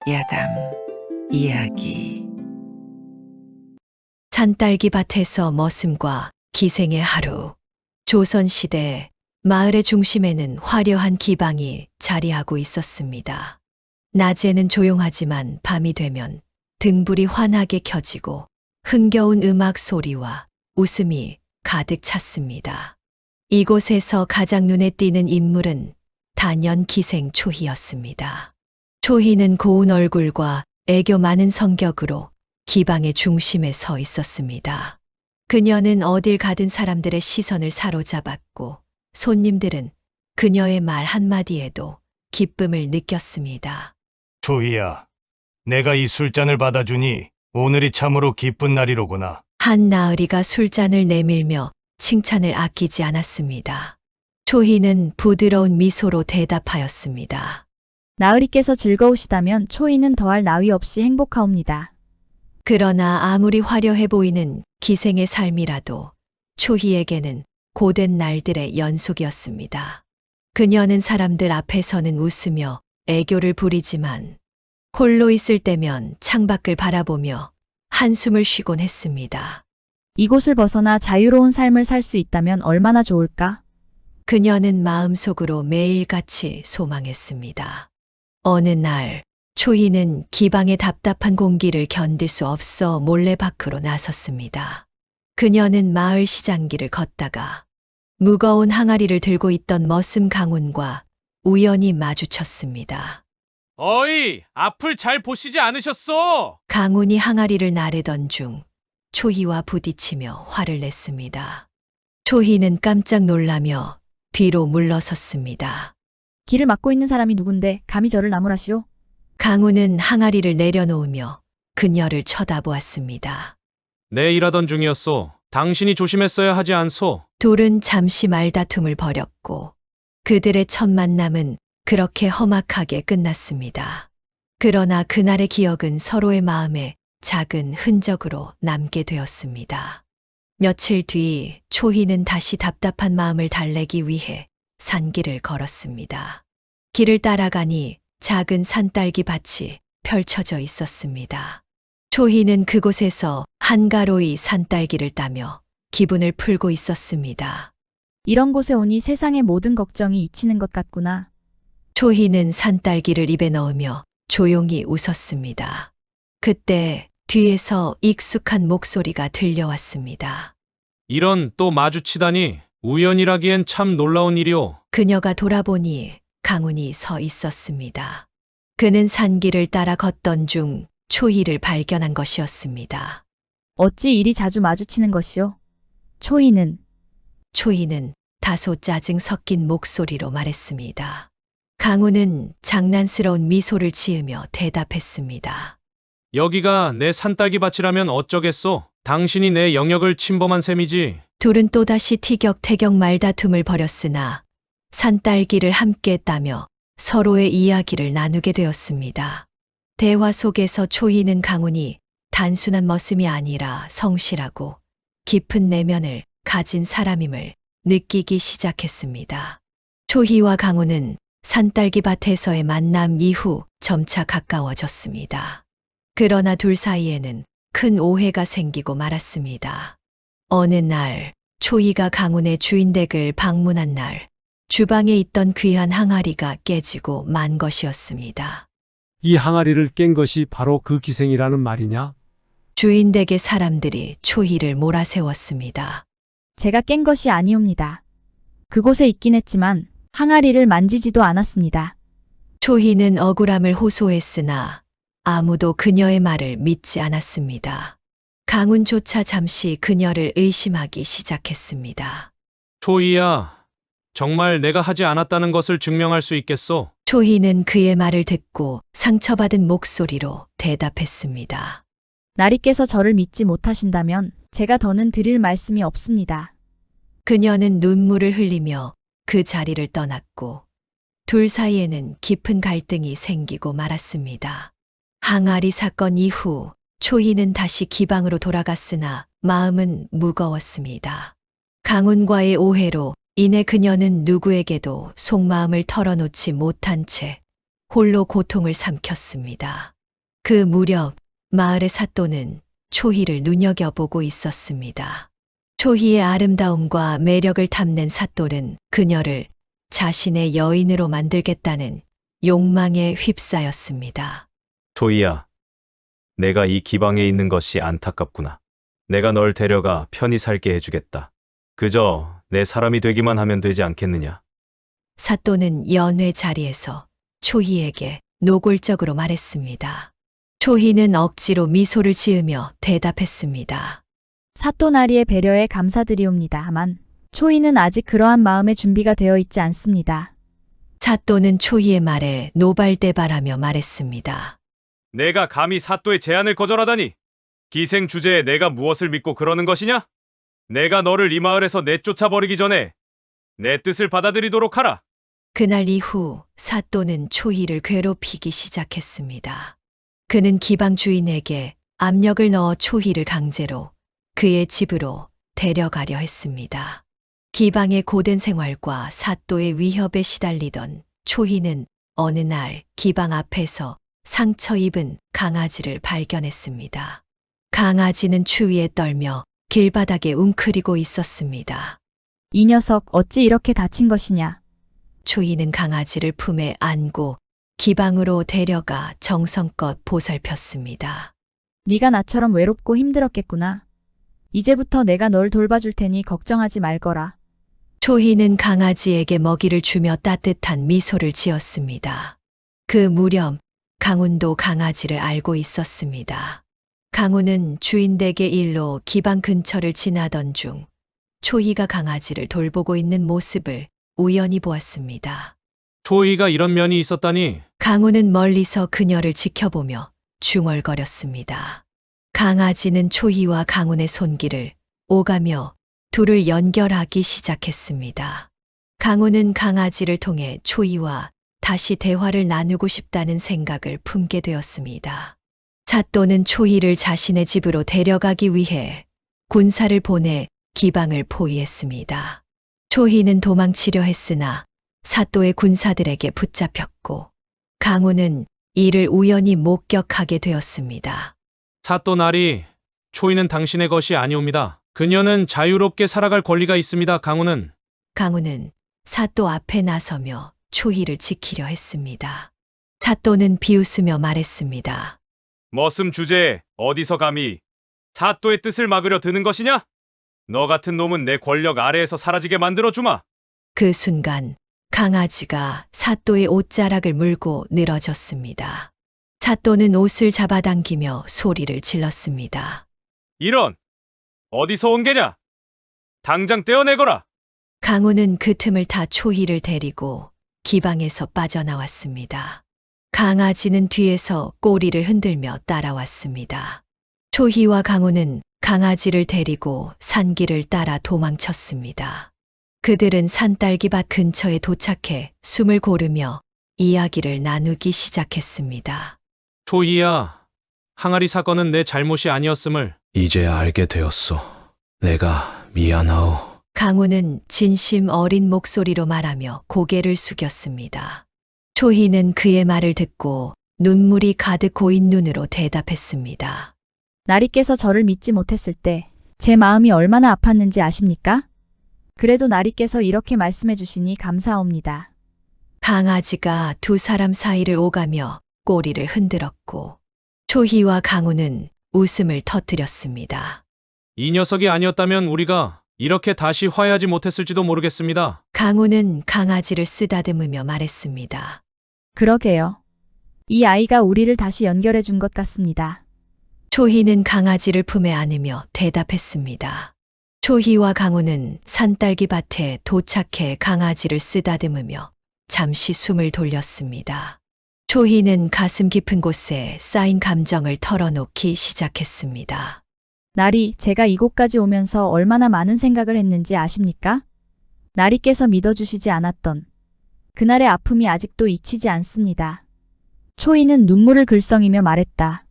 야담 이야기. 산딸기 밭에서 머슴과 기생의 하루. 조선시대 마을의 중심에는 화려한 기방이 자리하고 있었습니다. 낮에는 조용하지만 밤이 되면 등불이 환하게 켜지고 흥겨운 음악 소리와 웃음이 가득 찼습니다. 이곳에서 가장 눈에 띄는 인물은 단연 기생 초희였습니다. 초희는 고운 얼굴과 애교 많은 성격으로 기방의 중심에 서 있었습니다. 그녀는 어딜 가든 사람들의 시선을 사로잡았고 손님들은 그녀의 말 한마디에도 기쁨을 느꼈습니다. 초희야, 내가 이 술잔을 받아주니 오늘이 참으로 기쁜 날이로구나. 한 나으리가 술잔을 내밀며 칭찬을 아끼지 않았습니다. 초희는 부드러운 미소로 대답하였습니다. 나으리께서 즐거우시다면 초이는 더할 나위 없이 행복하옵니다. 그러나 아무리 화려해 보이는 기생의 삶이라도 초희에게는 고된 날들의 연속이었습니다. 그녀는 사람들 앞에서는 웃으며 애교를 부리지만 홀로 있을 때면 창밖을 바라보며 한숨을 쉬곤 했습니다. 이곳을 벗어나 자유로운 삶을 살 수 있다면 얼마나 좋을까? 그녀는 마음속으로 매일같이 소망했습니다. 어느 날 초희는 기방의 답답한 공기를 견딜 수 없어 몰래 밖으로 나섰습니다. 그녀는 마을 시장길을 걷다가 무거운 항아리를 들고 있던 머슴 강훈과 우연히 마주쳤습니다. 어이, 앞을 잘 보시지 않으셨소? 강훈이 항아리를 나르던 중 초희와 부딪히며 화를 냈습니다. 초희는 깜짝 놀라며 뒤로 물러섰습니다. 길을 막고 있는 사람이 누군데 감히 저를 나무라시오? 강훈은 항아리를 내려놓으며 그녀를 쳐다보았습니다. 내 일하던 중이었소. 당신이 조심했어야 하지 않소? 둘은 잠시 말다툼을 벌였고 그들의 첫 만남은 그렇게 험악하게 끝났습니다. 그러나 그날의 기억은 서로의 마음에 작은 흔적으로 남게 되었습니다. 며칠 뒤 초희는 다시 답답한 마음을 달래기 위해 산길을 걸었습니다. 길을 따라가니 작은 산딸기 밭이 펼쳐져 있었습니다. 초희는 그곳에서 한가로이 산딸기를 따며 기분을 풀고 있었습니다. 이런 곳에 오니 세상의 모든 걱정이 잊히는 것 같구나. 초희는 산딸기를 입에 넣으며 조용히 웃었습니다. 그때 뒤에서 익숙한 목소리가 들려왔습니다. 이런 또 마주치다니 우연이라기엔 참 놀라운 일이오. 그녀가 돌아보니 강훈이 서 있었습니다. 그는 산길을 따라 걷던 중 초희를 발견한 것이었습니다. 어찌 이리 자주 마주치는 것이오? 초이는 초희는 다소 짜증 섞인 목소리로 말했습니다. 강훈은 장난스러운 미소를 지으며 대답했습니다. 여기가 내 산딸기 밭이라면 어쩌겠소? 당신이 내 영역을 침범한 셈이지. 둘은 또다시 티격태격 말다툼을 벌였으나 산딸기를 함께 따며 서로의 이야기를 나누게 되었습니다. 대화 속에서 초희는 강훈이 단순한 머슴이 아니라 성실하고 깊은 내면을 가진 사람임을 느끼기 시작했습니다. 초희와 강훈은 산딸기 밭에서의 만남 이후 점차 가까워졌습니다. 그러나 둘 사이에는 큰 오해가 생기고 말았습니다. 어느 날 초희가 강훈의 주인댁을 방문한 날 주방에 있던 귀한 항아리가 깨지고 만 것이었습니다. 이 항아리를 깬 것이 바로 그 기생이라는 말이냐? 주인댁의 사람들이 초희를 몰아세웠습니다. 제가 깬 것이 아니옵니다. 그곳에 있긴 했지만 항아리를 만지지도 않았습니다. 초희는 억울함을 호소했으나 아무도 그녀의 말을 믿지 않았습니다. 강훈조차 잠시 그녀를 의심하기 시작했습니다. 초희야, 정말 내가 하지 않았다는 것을 증명할 수 있겠소? 초희는 그의 말을 듣고 상처받은 목소리로 대답했습니다. 나리께서 저를 믿지 못하신다면 제가 더는 드릴 말씀이 없습니다. 그녀는 눈물을 흘리며 그 자리를 떠났고 둘 사이에는 깊은 갈등이 생기고 말았습니다. 항아리 사건 이후 초희는 다시 기방으로 돌아갔으나 마음은 무거웠습니다. 강훈과의 오해로 이내 그녀는 누구에게도 속마음을 털어놓지 못한 채 홀로 고통을 삼켰습니다. 그 무렵 마을의 사또는 초희를 눈여겨보고 있었습니다. 초희의 아름다움과 매력을 탐낸 사또는 그녀를 자신의 여인으로 만들겠다는 욕망에 휩싸였습니다. 초이야, 내가 이 기방에 있는 것이 안타깝구나. 내가 널 데려가 편히 살게 해주겠다. 그저 내 사람이 되기만 하면 되지 않겠느냐. 사또는 연회 자리에서 초희에게 노골적으로 말했습니다. 초희는 억지로 미소를 지으며 대답했습니다. 사또 나리의 배려에 감사드리옵니다만 초이는 아직 그러한 마음의 준비가 되어 있지 않습니다. 사또는 초희의 말에 노발대발하며 말했습니다. 내가 감히 사또의 제안을 거절하다니. 기생 주제에 내가 무엇을 믿고 그러는 것이냐? 내가 너를 이 마을에서 내쫓아버리기 전에 내 뜻을 받아들이도록 하라. 그날 이후 사또는 초희를 괴롭히기 시작했습니다. 그는 기방 주인에게 압력을 넣어 초희를 강제로 그의 집으로 데려가려 했습니다. 기방의 고된 생활과 사또의 위협에 시달리던 초희는 어느 날 기방 앞에서 상처 입은 강아지를 발견했습니다. 강아지는 추위에 떨며 길바닥에 웅크리고 있었습니다. 이 녀석 어찌 이렇게 다친 것이냐? 초희는 강아지를 품에 안고 기방으로 데려가 정성껏 보살폈습니다. 네가 나처럼 외롭고 힘들었겠구나. 이제부터 내가 널 돌봐줄 테니 걱정하지 말거라. 초희는 강아지에게 먹이를 주며 따뜻한 미소를 지었습니다. 그 무렵 강훈도 강아지를 알고 있었습니다. 강훈은 주인 댁의 일로 기방 근처를 지나던 중 초희가 강아지를 돌보고 있는 모습을 우연히 보았습니다. 초이가 이런 면이 있었다니. 강훈은 멀리서 그녀를 지켜보며 중얼거렸습니다. 강아지는 초희와 강훈의 손길을 오가며 둘을 연결하기 시작했습니다. 강훈은 강아지를 통해 초희와 다시 대화를 나누고 싶다는 생각을 품게 되었습니다. 사또는 초희를 자신의 집으로 데려가기 위해 군사를 보내 기방을 포위했습니다. 초희는 도망치려 했으나 사또의 군사들에게 붙잡혔고 강훈은 이를 우연히 목격하게 되었습니다. 사또 나리, 초이는 당신의 것이 아니옵니다. 그녀는 자유롭게 살아갈 권리가 있습니다. 강훈은 사또 앞에 나서며 초희를 지키려 했습니다. 사또는 비웃으며 말했습니다. 머슴 주제에 어디서 감히 사또의 뜻을 막으려 드는 것이냐? 너 같은 놈은 내 권력 아래에서 사라지게 만들어주마. 그 순간 강아지가 사또의 옷자락을 물고 늘어졌습니다. 사또는 옷을 잡아당기며 소리를 질렀습니다. 이런! 어디서 온 게냐? 당장 떼어내거라! 강훈은 그 틈을 타 초희를 데리고 기방에서 빠져나왔습니다. 강아지는 뒤에서 꼬리를 흔들며 따라왔습니다. 초희와 강훈은 강아지를 데리고 산길을 따라 도망쳤습니다. 그들은 산딸기밭 근처에 도착해 숨을 고르며 이야기를 나누기 시작했습니다. 초이야, 항아리 사건은 내 잘못이 아니었음을. 이제 알게 되었소. 내가 미안하오. 강훈은 진심 어린 목소리로 말하며 고개를 숙였습니다. 초희는 그의 말을 듣고 눈물이 가득 고인 눈으로 대답했습니다. 나리께서 저를 믿지 못했을 때 제 마음이 얼마나 아팠는지 아십니까? 그래도 나리께서 이렇게 말씀해 주시니 감사옵니다. 강아지가 두 사람 사이를 오가며 꼬리를 흔들었고 초희와 강훈은 웃음을 터뜨렸습니다. 이 녀석이 아니었다면 우리가 이렇게 다시 화해하지 못했을지도 모르겠습니다. 강훈은 강아지를 쓰다듬으며 말했습니다. 그러게요. 이 아이가 우리를 다시 연결해 준 것 같습니다. 초희는 강아지를 품에 안으며 대답했습니다. 초희와 강훈은 산딸기 밭에 도착해 강아지를 쓰다듬으며 잠시 숨을 돌렸습니다. 초희는 가슴 깊은 곳에 쌓인 감정을 털어놓기 시작했습니다. 나리, 제가 이곳까지 오면서 얼마나 많은 생각을 했는지 아십니까? 나리께서 믿어주시지 않았던 그날의 아픔이 아직도 잊히지 않습니다. 초이는 눈물을 글썽이며 말했다.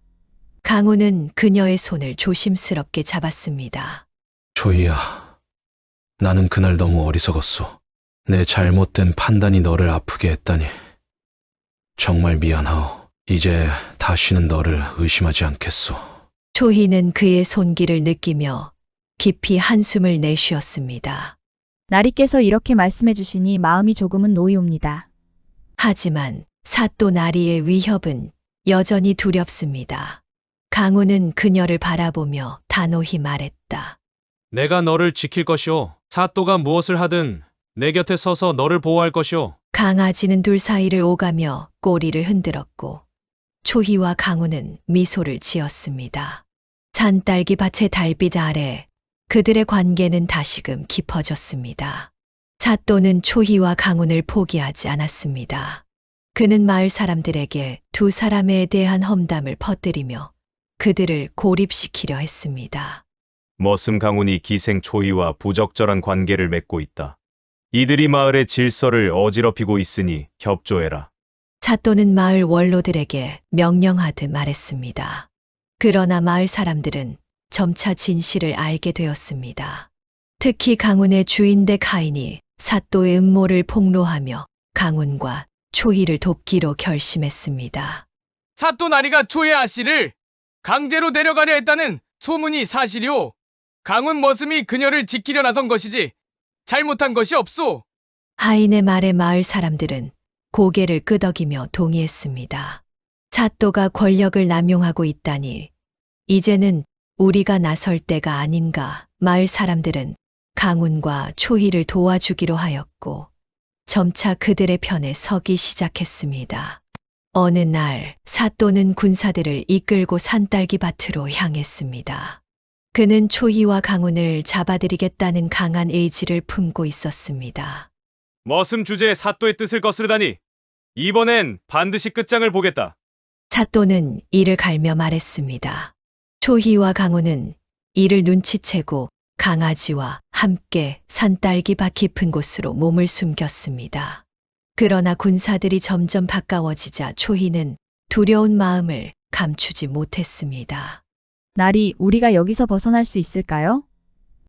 강훈은 그녀의 손을 조심스럽게 잡았습니다. 초이야, 나는 그날 너무 어리석었소. 내 잘못된 판단이 너를 아프게 했다니. 정말 미안하오. 이제 다시는 너를 의심하지 않겠소. 초희는 그의 손길을 느끼며 깊이 한숨을 내쉬었습니다. 나리께서 이렇게 말씀해 주시니 마음이 조금은 놓이옵니다. 하지만 사또 나리의 위협은 여전히 두렵습니다. 강우는 그녀를 바라보며 단호히 말했다. 내가 너를 지킬 것이오. 사또가 무엇을 하든 내 곁에 서서 너를 보호할 것이오. 강아지는 둘 사이를 오가며 꼬리를 흔들었고 초희와 강우는 미소를 지었습니다. 산딸기 밭의 달빛 아래 그들의 관계는 다시금 깊어졌습니다. 사또는 초희와 강운을 포기하지 않았습니다. 그는 마을 사람들에게 두 사람에 대한 험담을 퍼뜨리며 그들을 고립시키려 했습니다. 머슴 강훈이 기생 초이와 부적절한 관계를 맺고 있다. 이들이 마을의 질서를 어지럽히고 있으니 협조해라. 사또는 마을 원로들에게 명령하듯 말했습니다. 그러나 마을 사람들은 점차 진실을 알게 되었습니다. 특히 강운의 주인대 카인이 사또의 음모를 폭로하며 강운과 초희를 돕기로 결심했습니다. 사또 나리가 초의 아씨를 강제로 데려가려 했다는 소문이 사실이오. 강운 머슴이 그녀를 지키려 나선 것이지 잘못한 것이 없소. 하인의 말에 마을 사람들은 고개를 끄덕이며 동의했습니다. 사또가 권력을 남용하고 있다니 이제는 우리가 나설 때가 아닌가. 마을 사람들은 강운과 초희를 도와주기로 하였고 점차 그들의 편에 서기 시작했습니다. 어느 날 사또는 군사들을 이끌고 산딸기 밭으로 향했습니다. 그는 초희와 강운을 잡아들이겠다는 강한 의지를 품고 있었습니다. 머슴 주제에 사또의 뜻을 거스르다니. 이번엔 반드시 끝장을 보겠다. 사또는 이를 갈며 말했습니다. 초희와 강운은 이를 눈치채고 강아지와 함께 산딸기 밭 깊은 곳으로 몸을 숨겼습니다. 그러나 군사들이 점점 가까워지자 초희는 두려운 마음을 감추지 못했습니다. 나리, 우리가 여기서 벗어날 수 있을까요?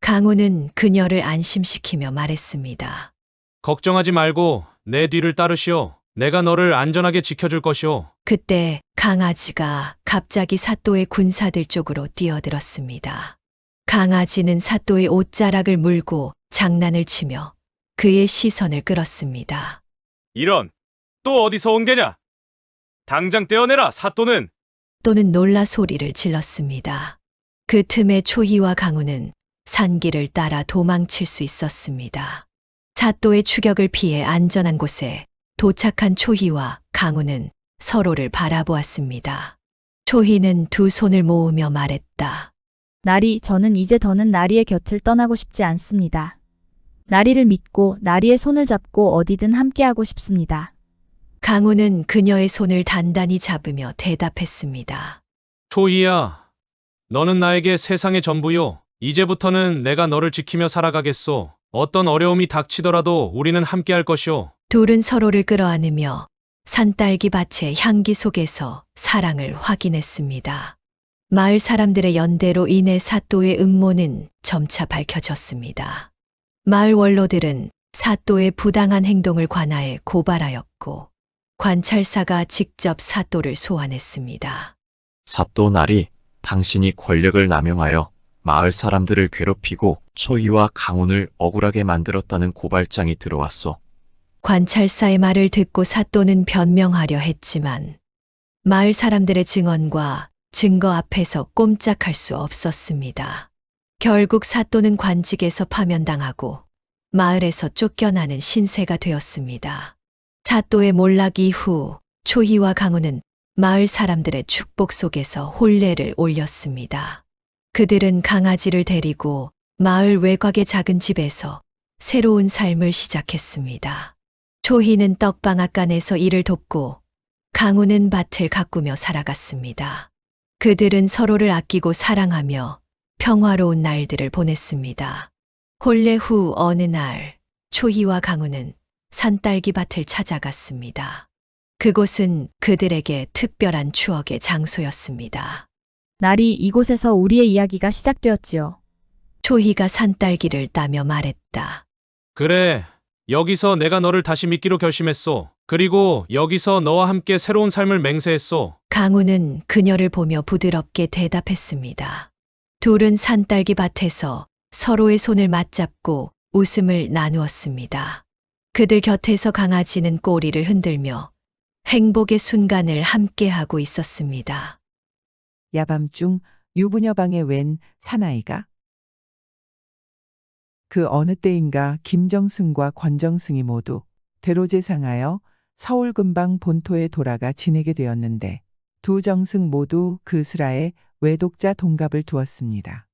강운은 그녀를 안심시키며 말했습니다. 걱정하지 말고 내 뒤를 따르시오. 내가 너를 안전하게 지켜줄 것이오. 그때 강아지가 갑자기 사또의 군사들 쪽으로 뛰어들었습니다. 강아지는 사또의 옷자락을 물고 장난을 치며 그의 시선을 끌었습니다. 이런, 또 어디서 온 개냐? 당장 떼어내라, 사또는. 또는 놀라 소리를 질렀습니다. 그 틈에 초희와 강우는 산길을 따라 도망칠 수 있었습니다. 사또의 추격을 피해 안전한 곳에 도착한 초희와 강우는 서로를 바라보았습니다. 초희는 두 손을 모으며 말했다. 나리, 저는 이제 더는 나리의 곁을 떠나고 싶지 않습니다. 나리를 믿고 나리의 손을 잡고 어디든 함께하고 싶습니다. 강우는 그녀의 손을 단단히 잡으며 대답했습니다. 초희야, 너는 나에게 세상의 전부요. 이제부터는 내가 너를 지키며 살아가겠소. 어떤 어려움이 닥치더라도 우리는 함께할 것이오. 둘은 서로를 끌어안으며 산딸기 밭의 향기 속에서 사랑을 확인했습니다. 마을 사람들의 연대로 인해 사또의 음모는 점차 밝혀졌습니다. 마을 원로들은 사또의 부당한 행동을 관하에 고발하였고 관찰사가 직접 사또를 소환했습니다. 사또 나리, 당신이 권력을 남용하여 마을 사람들을 괴롭히고 초희와 강운을 억울하게 만들었다는 고발장이 들어왔소. 관찰사의 말을 듣고 사또는 변명하려 했지만 마을 사람들의 증언과 증거 앞에서 꼼짝할 수 없었습니다. 결국 사또는 관직에서 파면당하고 마을에서 쫓겨나는 신세가 되었습니다. 사또의 몰락 이후 초희와 강우는 마을 사람들의 축복 속에서 혼례를 올렸습니다. 그들은 강아지를 데리고 마을 외곽의 작은 집에서 새로운 삶을 시작했습니다. 초희는 떡방앗간에서 일을 돕고 강우는 밭을 가꾸며 살아갔습니다. 그들은 서로를 아끼고 사랑하며 평화로운 날들을 보냈습니다. 혼례 후 어느 날 초희와 강우는 산딸기 밭을 찾아갔습니다. 그곳은 그들에게 특별한 추억의 장소였습니다. 나리, 이곳에서 우리의 이야기가 시작되었지요. 초희가 산딸기를 따며 말했다. 그래, 여기서 내가 너를 다시 믿기로 결심했소. 그리고 여기서 너와 함께 새로운 삶을 맹세했소. 강우는 그녀를 보며 부드럽게 대답했습니다. 둘은 산딸기 밭에서 서로의 손을 맞잡고 웃음을 나누었습니다. 그들 곁에서 강아지는 꼬리를 흔들며 행복의 순간을 함께하고 있었습니다. 야밤중 유부녀 방에 웬 사나이가? 그 어느 때인가 김정승과 권정승이 모두 대로제상하여 서울 근방 본토에 돌아가 지내게 되었는데 두 정승 모두 그 슬하에 외독자 동갑을 두었습니다.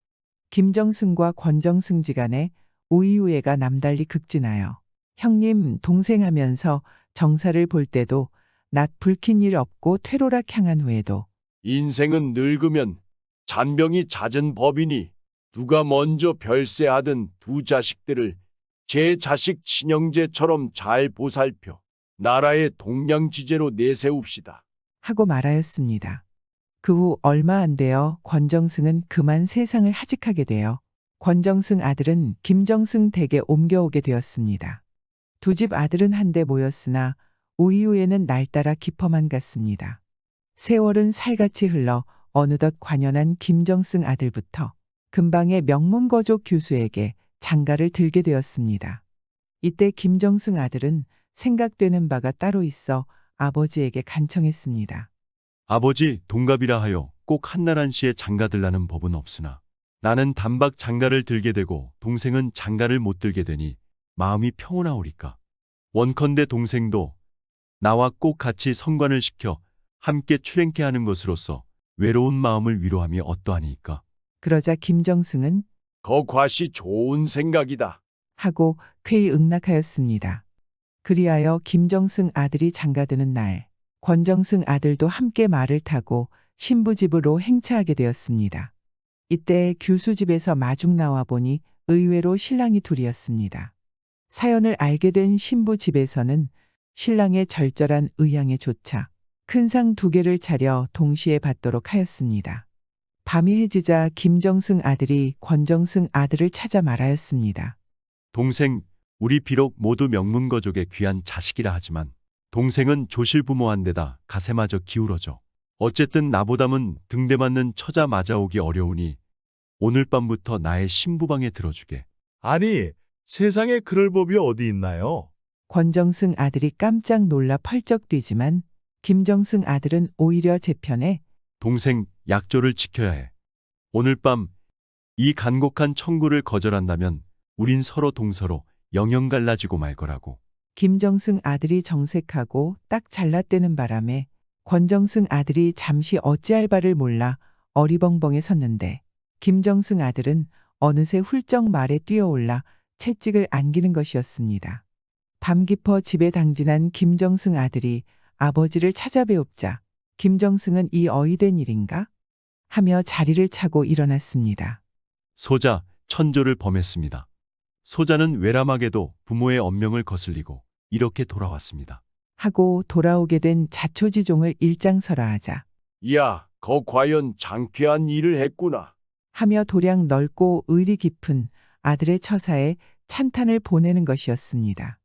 김정승과 권정승 지간에 우이우애가 남달리 극진하여 형님 동생 하면서 정사를 볼 때도 낮 불킨 일 없고 퇴로락 향한 후에도 인생은 늙으면 잔병이 잦은 법이니 누가 먼저 별세하든 두 자식들을 제 자식 친형제처럼 잘 보살펴 나라의 동량지제로 내세웁시다. 하고 말하였습니다. 그 후 얼마 안 되어 권정승은 그만 세상을 하직하게 되어 권정승 아들은 김정승 댁에 옮겨오게 되었습니다. 두 집 아들은 한데 모였으나 우이후에는 날따라 깊어만 갔습니다. 세월은 살같이 흘러 어느덧 관연한 김정승 아들부터 근방의 명문거족 교수에게 장가를 들게 되었습니다. 이때 김정승 아들은 생각되는 바가 따로 있어 아버지에게 간청했습니다. 아버지, 동갑이라 하여 꼭 한나란 씨의 장가들라는 법은 없으나 나는 단박 장가를 들게 되고 동생은 장가를 못 들게 되니 마음이 평온하오리까. 원컨대 동생도 나와 꼭 같이 성관을 시켜 함께 출행케 하는 것으로서 외로운 마음을 위로함이 어떠하니까. 그러자 김정승은 거과시 좋은 생각이다. 하고 쾌히 응낙하였습니다. 그리하여 김정승 아들이 장가드는 날 권정승 아들도 함께 말을 타고 신부 집으로 행차하게 되었습니다. 이때 규수 집에서 마중 나와 보니 의외로 신랑이 둘이었습니다. 사연을 알게 된 신부 집에서는 신랑의 절절한 의향에 조차 큰 상 2개를 차려 동시에 받도록 하였습니다. 밤이 해지자 김정승 아들이 권정승 아들을 찾아 말하였습니다. 동생, 우리 비록 모두 명문거족의 귀한 자식이라 하지만 동생은 조실부모한데다 가세마저 기울어져. 어쨌든 나보다는 등대 맞는 처자 맞아오기 어려우니 오늘 밤부터 나의 신부방에 들어주게. 아니, 세상에 그럴 법이 어디 있나요? 권정승 아들이 깜짝 놀라 펄쩍 뛰지만 김정승 아들은 오히려 제 편에 동생, 약조를 지켜야 해. 오늘 밤 이 간곡한 청구를 거절한다면 우린 서로 동서로 영영 갈라지고 말 거라고. 김정승 아들이 정색하고 딱 잘랐대는 바람에 권정승 아들이 잠시 어찌할 바를 몰라 어리벙벙해 섰는데 김정승 아들은 어느새 훌쩍 말에 뛰어올라 채찍을 안기는 것이었습니다. 밤 깊어 집에 당진한 김정승 아들이 아버지를 찾아뵈옵자 김정승은 이 어이된 일인가? 하며 자리를 차고 일어났습니다. 소자, 천조를 범했습니다. 소자는 외람하게도 부모의 엄명을 거슬리고 이렇게 돌아왔습니다. 하고 돌아오게 된 자초지종을 일장설하하자 야, 거 과연 장쾌한 일을 했구나. 하며 도량 넓고 의리 깊은 아들의 처사에 찬탄을 보내는 것이었습니다.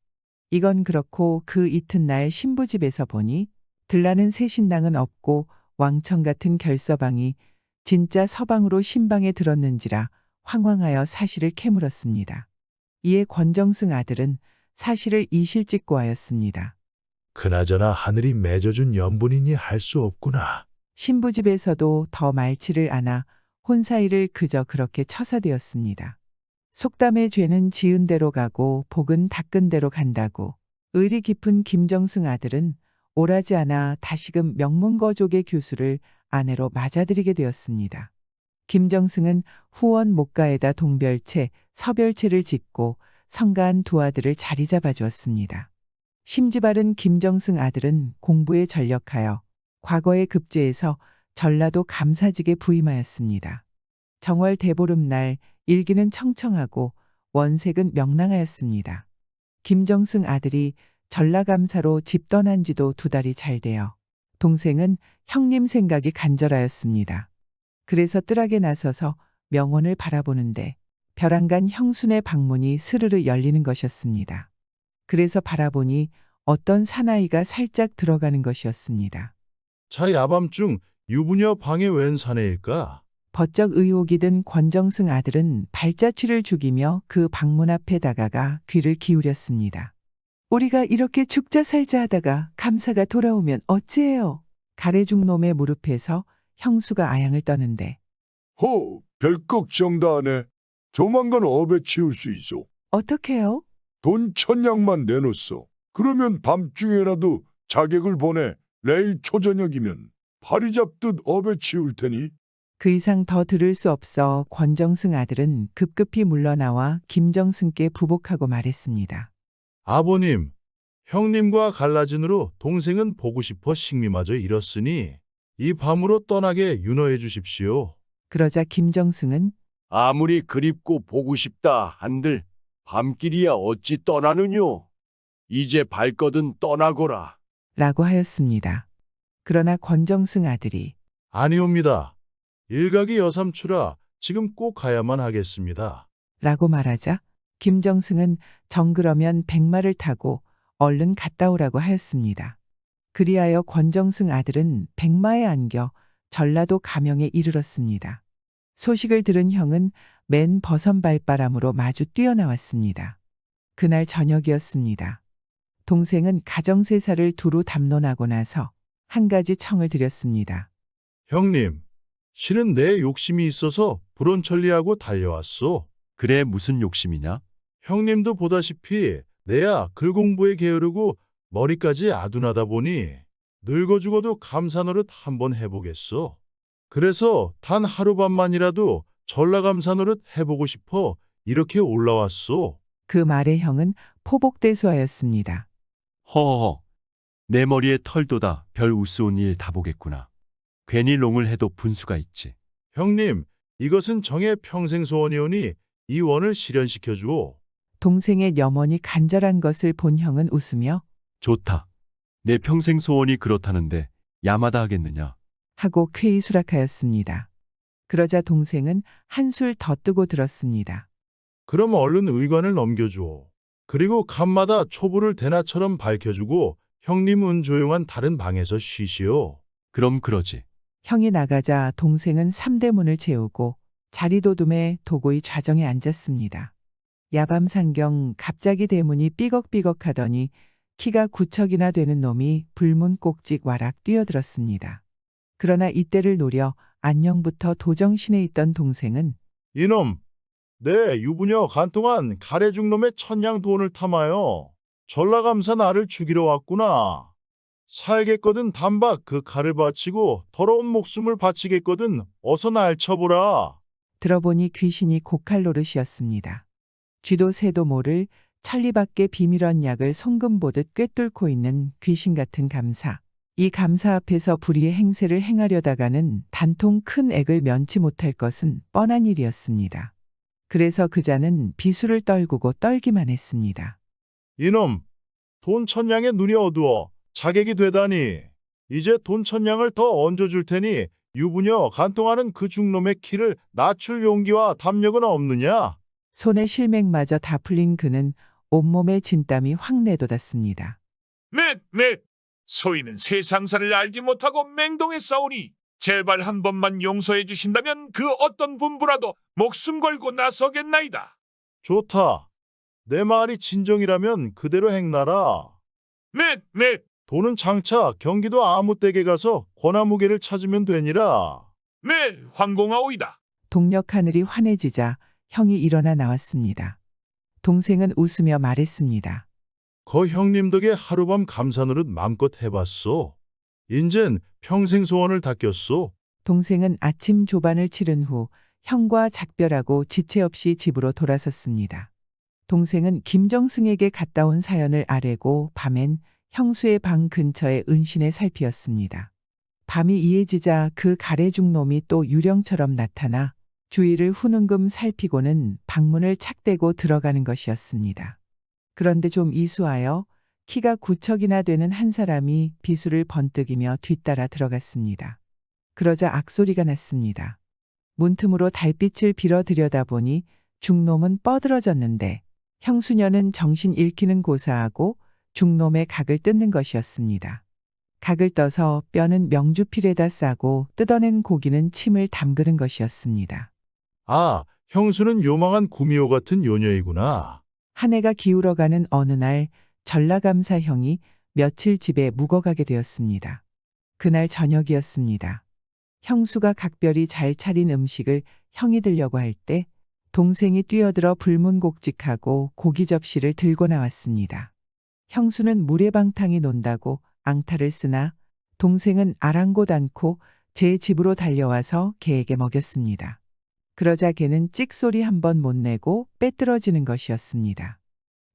이건 그렇고 그 이튿날 신부집에서 보니 들라는 새 신랑은 없고 왕청 같은 결서방이 진짜 서방으로 신방에 들었는지라 황황하여 사실을 캐물었습니다. 이에 권정승 아들은 사실을 이실직고 하였습니다. 그나저나 하늘이 맺어준 연분이니 할 수 없구나. 신부집에서도 더 말치를 않아 혼사일을 그저 그렇게 처사되었습니다. 속담의 죄는 지은 대로 가고 복은 닦은 대로 간다고 의리 깊은 김정승 아들은 오라지 않아 다시금 명문거족의 교수를 아내로 맞아들이게 되었습니다. 김정승은 후원 목가에다 동별채, 서별채를 짓고 성가한 두 아들을 자리 잡아 주었습니다. 심지바른 김정승 아들은 공부에 전력하여 과거의 급제에서 전라도 감사직에 부임하였습니다. 정월 대보름날 일기는 청청하고 원색은 명랑하였습니다. 김정승 아들이 전라감사로 집 떠난 지도 2달이 잘 되어 동생은 형님 생각이 간절하였습니다. 그래서 뜰하게 나서서 명원을 바라보는데 벼랑간 형순의 방문이 스르르 열리는 것이었습니다. 그래서 바라보니 어떤 사나이가 살짝 들어가는 것이었습니다. 자 야밤중 유부녀 방에 웬 사내일까? 버쩍 의혹이 든 권정승 아들은 발자취를 죽이며 그 방문 앞에 다가가 귀를 기울였습니다. 우리가 이렇게 죽자 살자 하다가 감사가 돌아오면 어찌해요? 가래죽놈의 무릎에서 형수가 아양을 떠는데 별 걱정도 안 해. 조만간 업에 치울 수 있어. 어떡해요? 돈 1,000냥만 내놓소. 그러면 밤중에라도 자객을 보내 내일 초저녁이면 파리 잡듯 업에 치울 테니. 그 이상 더 들을 수 없어 권정승 아들은 급급히 물러나와 김정승께 부복하고 말했습니다. 아버님, 형님과 갈라진으로 동생은 보고 싶어 식미마저 잃었으니 이 밤으로 떠나게 윤허해 주십시오. 그러자 김정승은 아무리 그립고 보고 싶다 한들 밤길이야 어찌 떠나느뇨. 이제 발거든 떠나거라. 라고 하였습니다. 그러나 권정승 아들이 아니옵니다. 일각이 여삼추라 지금 꼭 가야만 하겠습니다. 라고 말하자 김정승은 정그러면 백마를 타고 얼른 갔다 오라고 하였습니다. 그리하여 권정승 아들은 백마에 안겨 전라도 가명에 이르렀습니다. 소식을 들은 형은 맨 버선 발바람으로 마주 뛰어나왔습니다. 그날 저녁이었습니다. 동생은 가정세사를 두루 담론하고 나서 한 가지 청을 드렸습니다. 형님, 실은 내 욕심이 있어서 불원천리하고 달려왔소. 그래 무슨 욕심이냐? 형님도 보다시피 내야 글 공부에 게으르고 머리까지 아둔하다 보니 늙어 죽어도 감사노릇 한번 해보겠소. 그래서 단 하룻밤만이라도 전라감사 노릇 해보고 싶어 이렇게 올라왔소. 그 말에 형은 포복대소하였습니다. 허허허. 내 머리에 털도다 별 우스운 일 다 보겠구나. 괜히 롱을 해도 분수가 있지. 형님, 이것은 정의 평생 소원이오니 이 원을 실현시켜 주오. 동생의 염원이 간절한 것을 본 형은 웃으며 좋다. 내 평생 소원이 그렇다는데 야마다 하겠느냐. 하고 쾌히 수락하였습니다. 그러자 동생은 한술 더 뜨고 들었습니다. 그럼 얼른 의관을 넘겨주오. 그리고 간마다 촛불을 대낮처럼 밝혀주고 형님은 조용한 다른 방에서 쉬시오. 그럼 그러지. 형이 나가자 동생은 3대 문을 채우고 자리도둠에 도고이 좌정에 앉았습니다. 야밤상경 갑자기 대문이 삐걱삐걱하더니 키가 9척이나 되는 놈이 불문 꼭직 와락 뛰어들었습니다. 그러나 이때를 노려 안녕부터 도정신에 있던 동생은 이놈, 내 유부녀 간통한 가래죽놈의 천냥 돈을 탐하여 전라감사 나를 죽이러 왔구나. 살겠거든 단박 그 칼을 바치고 더러운 목숨을 바치겠거든 어서 날 쳐보라. 들어보니 귀신이 고칼 노릇이었습니다. 쥐도 새도 모를 천리밖에 비밀한 약을 송금 보듯 꿰뚫고 있는 귀신 같은 감사. 이 감사 앞에서 불의의 행세를 행하려다가는 단통 큰 액을 면치 못할 것은 뻔한 일이었습니다. 그래서 그자는 비수를 떨구고 떨기만 했습니다. 이놈, 돈 천냥에 눈이 어두워 자객이 되다니. 이제 돈 천냥을 더 얹어줄 테니 유부녀 간통하는 그 죽놈의 키를 낮출 용기와 담력은 없느냐? 손에 실맥마저 다 풀린 그는 온몸에 진땀이 확 내돋았습니다. 네. 소인은 세상사를 알지 못하고 맹동했사오니 제발 한 번만 용서해 주신다면 그 어떤 분부라도 목숨 걸고 나서겠나이다. 좋다. 내 말이 진정이라면 그대로 행나라. 네. 돈은 장차 경기도 아무댁에 가서 권아무개를 찾으면 되니라. 네, 황공하오이다. 동력 하늘이 환해지자 형이 일어나 나왔습니다. 동생은 웃으며 말했습니다. 거 형님 덕에 하룻밤 감사노릇 맘껏 해봤소. 인젠 평생 소원을 닦였소. 동생은 아침 조반을 치른 후 형과 작별하고 지체 없이 집으로 돌아섰습니다. 동생은 김정승에게 갔다 온 사연을 아뢰고 밤엔 형수의 방 근처의 은신에 살피었습니다. 밤이 이해지자 그 가래죽놈이 또 유령처럼 나타나 주위를 후능금 살피고는 방문을 착대고 들어가는 것이었습니다. 그런데 좀 이수하여 키가 9척이나 되는 한 사람이 비수를 번뜩이며 뒤따라 들어갔습니다. 그러자 악소리가 났습니다. 문틈으로 달빛을 빌어 들여다보니 죽놈은 뻐들어졌는데 형수녀는 정신 잃기는 고사하고 중놈의 각을 뜯는 것이었습니다. 각을 떠서 뼈는 명주필에다 싸고 뜯어낸 고기는 침을 담그는 것이었습니다. 아, 형수는 요망한 구미호 같은 요녀이구나. 한 해가 기울어가는 어느 날 전라감사 형이 며칠 집에 묵어가게 되었습니다. 그날 저녁이었습니다. 형수가 각별히 잘 차린 음식을 형이 들려고 할 때 동생이 뛰어들어 불문곡직하고 고기 접시를 들고 나왔습니다. 형수는 물에방탕이 논다고 앙탈을 쓰나 동생은 아랑곳 않고 제 집으로 달려와서 개에게 먹였습니다. 그러자 개는 찍소리 한 번 못 내고 빼뜨러지는 것이었습니다.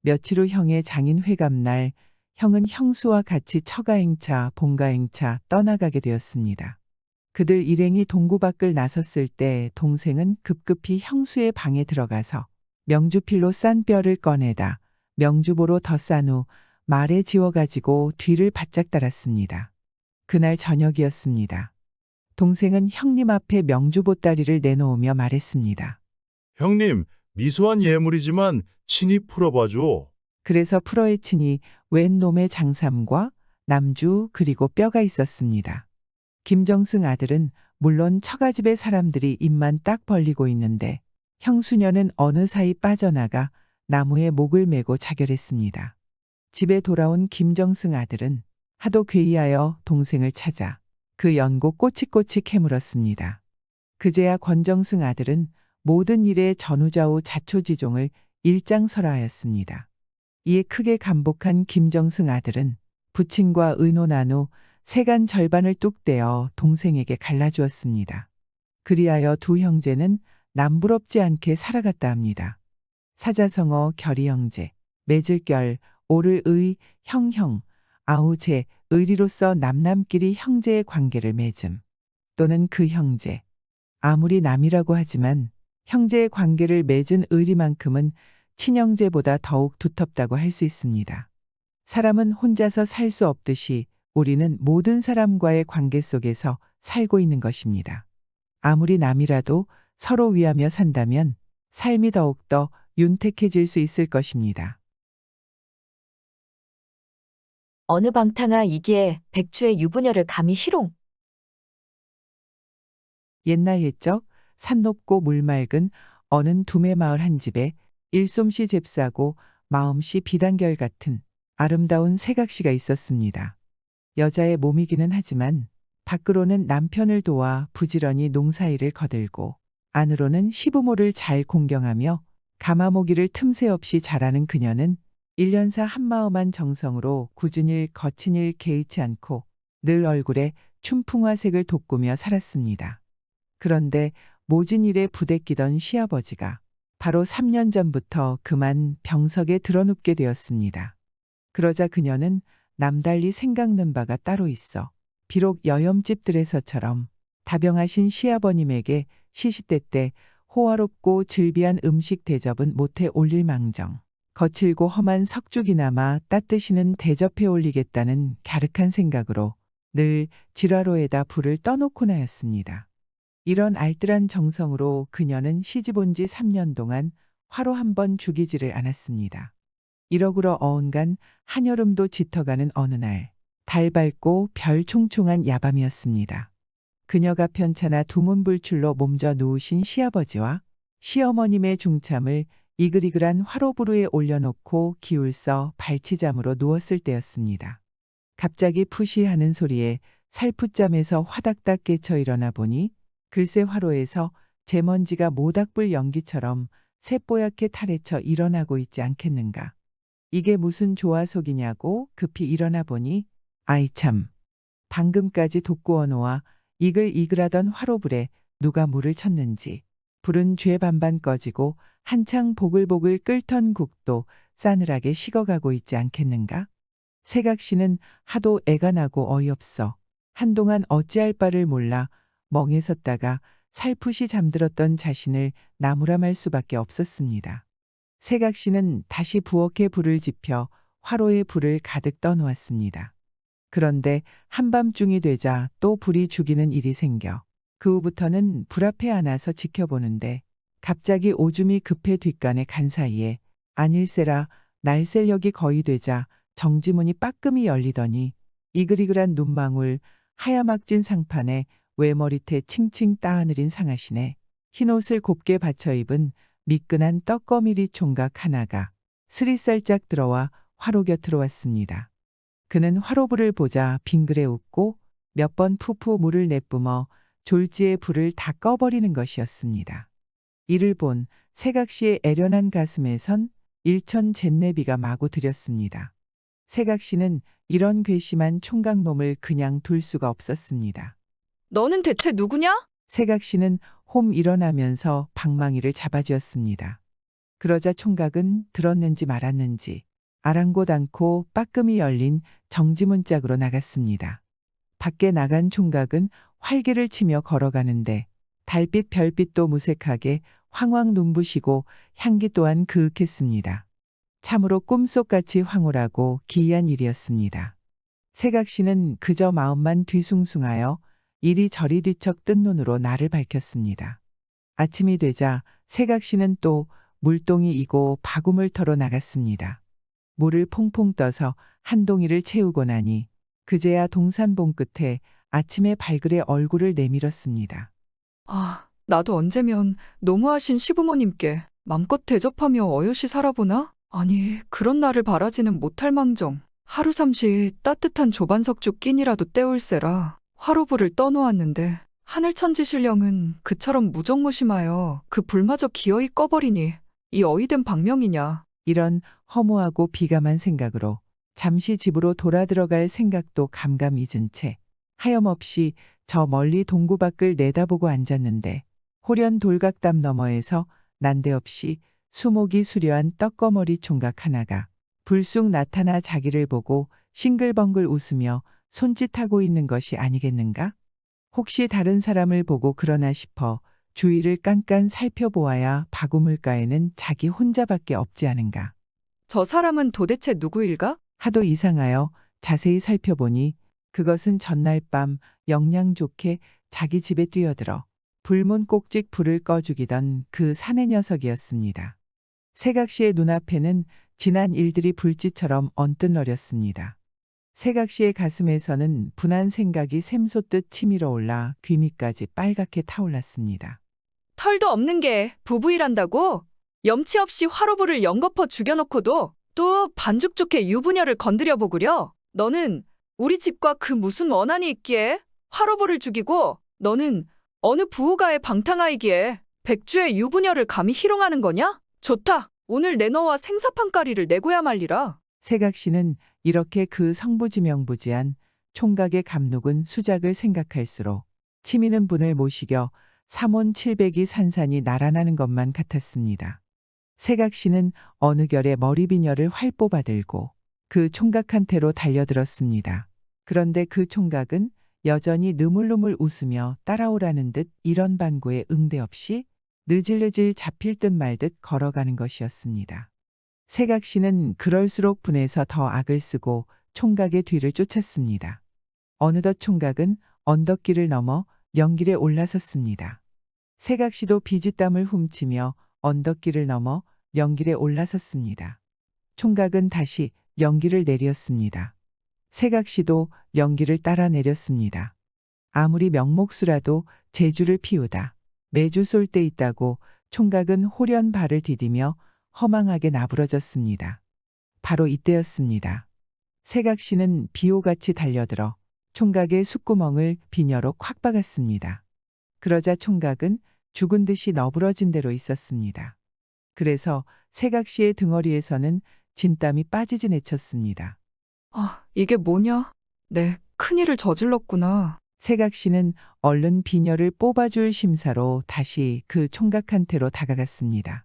며칠 후 형의 장인 회감날 형은 형수와 같이 처가행차, 본가행차 떠나가게 되었습니다. 그들 일행이 동구 밖을 나섰을 때 동생은 급급히 형수의 방에 들어가서 명주필로 싼 뼈를 꺼내다 명주보로 더 싼 후 말에 지워가지고 뒤를 바짝 달았습니다. 그날 저녁이었습니다. 동생은 형님 앞에 명주보따리를 내놓으며 말했습니다. 형님, 미소한 예물이지만 친히 풀어봐줘. 그래서 풀어헤치니 웬 놈의 장삼과 남주 그리고 뼈가 있었습니다. 김정승 아들은 물론 처가집의 사람들이 입만 딱 벌리고 있는데 형수녀는 어느 사이 빠져나가 나무에 목을 메고 자결했습니다. 집에 돌아온 김정승 아들은 하도 괴이하여 동생을 찾아 그 연고 꼬치꼬치 캐물었습니다. 그제야 권정승 아들은 모든 일에 전우좌우 자초지종을 일장설하였습니다. 이에 크게 감복한 김정승 아들은 부친과 의논한 후 세간 절반을 뚝 떼어 동생에게 갈라주었습니다. 그리하여 두 형제는 남부럽지 않게 살아갔다 합니다. 사자성어 결의형제, 맺을결, 오를의, 형형, 아우제, 의리로서 남남끼리 형제의 관계를 맺음. 또는 그 형제. 아무리 남이라고 하지만 형제의 관계를 맺은 의리만큼은 친형제보다 더욱 두텁다고 할 수 있습니다. 사람은 혼자서 살 수 없듯이 우리는 모든 사람과의 관계 속에서 살고 있는 것입니다. 아무리 남이라도 서로 위하며 산다면 삶이 더욱더 윤택해질 수 있을 것입니다. 어느 방탕아 이기에 백주의 유부녀를 감히 희롱. 옛날 옛적 산 높고 물 맑은 어느 두메 마을 한 집에 일솜씨 잽싸고 마음씨 비단결 같은 아름다운 세각시가 있었습니다. 여자의 몸이기는 하지만 밖으로는 남편을 도와 부지런히 농사일을 거들고 안으로는 시부모를 잘 공경하며 가마모기를 틈새 없이 잘하는 그녀는 1년사 한마음한 정성으로 굳은 일 거친 일 개의치 않고 늘 얼굴에 춘풍화색을 돋구며 살았습니다. 그런데 모진 일에 부대끼던 시아버지가 바로 3년 전부터 그만 병석에 드러눕게 되었습니다. 그러자 그녀는 남달리 생각는 바가 따로 있어 비록 여염집들에서처럼 다병하신 시아버님에게 시시때때 호화롭고 즐비한 음식 대접은 못해 올릴 망정 거칠고 험한 석죽이나마 따뜻이는 대접해 올리겠다는 갸륵한 생각으로 늘 지라로에다 불을 떠놓곤 하였습니다. 이런 알뜰한 정성으로 그녀는 시집 온 지 3년 동안 화로 한 번 죽이지를 않았습니다. 이러구러 어언간 한여름도 짙어가는 어느 날, 달 밝고 별 총총한 야밤이었습니다. 그녀가 편찮아 두문불출로 몸져 누우신 시아버지와 시어머님의 중참을 이글이글한 화로부루에 올려놓고 기울서 발치잠으로 누웠을 때였습니다. 갑자기 푸시하는 소리에 살풋잠에서 화닥닥 깨쳐 일어나 보니 글쎄 화로에서 제먼지가 모닥불 연기처럼 새뽀얗게 탈해쳐 일어나고 있지 않겠는가. 이게 무슨 조화속이냐고 급히 일어나 보니 아이 참, 방금까지 돋구어 놓아 이글이글하던 화로불에 누가 물을 쳤는지 불은 죄 반반 꺼지고 한창 보글보글 끓던 국도 싸늘하게 식어가고 있지 않겠는가. 세각씨는 하도 애가 나고 어이없어 한동안 어찌할 바를 몰라 멍에 섰다가 살풋이 잠들었던 자신을 나무람할 수밖에 없었습니다. 세각씨는 다시 부엌에 불을 지펴 화로에 불을 가득 떠놓았습니다. 그런데 한밤중이 되자 또 불이 죽이는 일이 생겨 그 후부터는 불 앞에 앉아서 지켜보는데 갑자기 오줌이 급해 뒷간에 간 사이에 아닐세라 날셀력이 거의 되자 정지문이 빠끔히 열리더니 이글이글한 눈망울, 하야막진 상판에 외머리태 칭칭 따하느린 상하신에 흰옷을 곱게 받쳐 입은 미끈한 떡거미리 총각 하나가 스리살짝 들어와 화로 곁으로 왔습니다. 그는 화로불을 보자 빙그레 웃고 몇 번 푸푸 물을 내뿜어 졸지의 불을 다 꺼버리는 것이었습니다. 이를 본 세각시의 애련한 가슴에선 일천 잿내비가 마구 들였습니다. 세각시는 이런 괘씸한 총각놈을 그냥 둘 수가 없었습니다. 너는 대체 누구냐? 세각시는 홈 일어나면서 방망이를 잡아쥐었습니다. 그러자 총각은 들었는지 말았는지 아랑곳 않고 빠끔히 열린 정지문 짝으로 나갔습니다. 밖에 나간 총각은 활기를 치며 걸어가는데 달빛 별빛도 무색하게 황황 눈부시고 향기 또한 그윽했습니다. 참으로 꿈속같이 황홀하고 기이한 일이었습니다. 세각시는 그저 마음만 뒤숭숭하여 이리저리 뒤척 뜬 눈으로 나를 밝혔습니다. 아침이 되자 세각시는 또 물동이 이고 바구물 터러 나갔습니다. 물을 퐁퐁 떠서 한 동이를 채우고 나니 그제야 동산봉 끝에 아침에 발그레 얼굴을 내밀었습니다. 아, 나도 언제면 노무하신 시부모님께 맘껏 대접하며 어여시 살아보나? 아니, 그런 날을 바라지는 못할 망정. 하루 삼시 따뜻한 조반석죽 끼니라도 때울세라 화로불을 떠놓았는데 하늘천지 신령은 그처럼 무정무심하여 그 불마저 기어이 꺼버리니 이 어이된 방명이냐. 이런 허무하고 비감한 생각으로 잠시 집으로 돌아 들어갈 생각도 감감 잊은 채 하염없이 저 멀리 동구 밖을 내다보고 앉았는데 호련 돌각담 너머에서 난데없이 수목이 수려한 떡거머리 총각 하나가 불쑥 나타나 자기를 보고 싱글벙글 웃으며 손짓하고 있는 것이 아니겠는가? 혹시 다른 사람을 보고 그러나 싶어 주위를 깐깐 살펴보아야 바구물가에는 자기 혼자밖에 없지 않은가. 저 사람은 도대체 누구일까? 하도 이상하여 자세히 살펴보니 그것은 전날 밤 영양 좋게 자기 집에 뛰어들어 불문 꼭직 불을 꺼 죽이던 그 사내 녀석이었습니다. 세각시의 눈앞에는 지난 일들이 불꽃처럼 언뜻거렸습니다. 세각시의 가슴에서는 분한 생각이 샘솟듯 치밀어 올라 귀 밑까지 빨갛게 타올랐습니다. 털도 없는 게 부부일한다고? 염치 없이 화로불을 연거퍼 죽여놓고도 또 반죽 좋게 유부녀를 건드려 보구려? 너는 우리 집과 그 무슨 원한이 있기에 화로불을 죽이고 너는 어느 부우가의 방탕아이기에 백주의 유부녀를 감히 희롱하는 거냐? 좋다. 오늘 내 너와 생사판가리를 내고야 말리라. 세각시는 이렇게 그 성부지명부지한 총각의 감독은 수작을 생각할수록 치미는 분을 모시겨 삼원 700이 산산이 날아나는 것만 같았습니다. 세각시는 어느 결에 머리비녀를 활뽑아 들고 그 총각한테로 달려들었습니다. 그런데 그 총각은 여전히 느물느물 웃으며 따라오라는 듯 이런 반구에 응대 없이 느질느질 잡힐 듯 말 듯 걸어가는 것이었습니다. 세각시는 그럴수록 분해서 더 악을 쓰고 총각의 뒤를 쫓았습니다. 어느덧 총각은 언덕길을 넘어 연길에 올라섰습니다. 세각시도 비지땀을 훔치며 언덕길을 넘어 연길에 올라섰습니다. 총각은 다시 연길을 내렸습니다. 세각시도 연길을 따라 내렸습니다. 아무리 명목수라도 재주를 피우다 매주 쏠 때 있다고 총각은 호련 발을 디디며 허망하게 나부러졌습니다. 바로 이때였습니다. 세각시는 비호같이 달려들어 총각의 숫구멍을 비녀로 콱 박았습니다. 그러자 총각은 죽은 듯이 너부러진 대로 있었습니다. 그래서 세각시의 등허리에서는 진땀이 빠지지 내쳤습니다. 아, 이게 뭐냐? 네, 큰일을 저질렀구나. 세각시는 얼른 비녀를 뽑아줄 심사로 다시 그 총각한테로 다가갔습니다.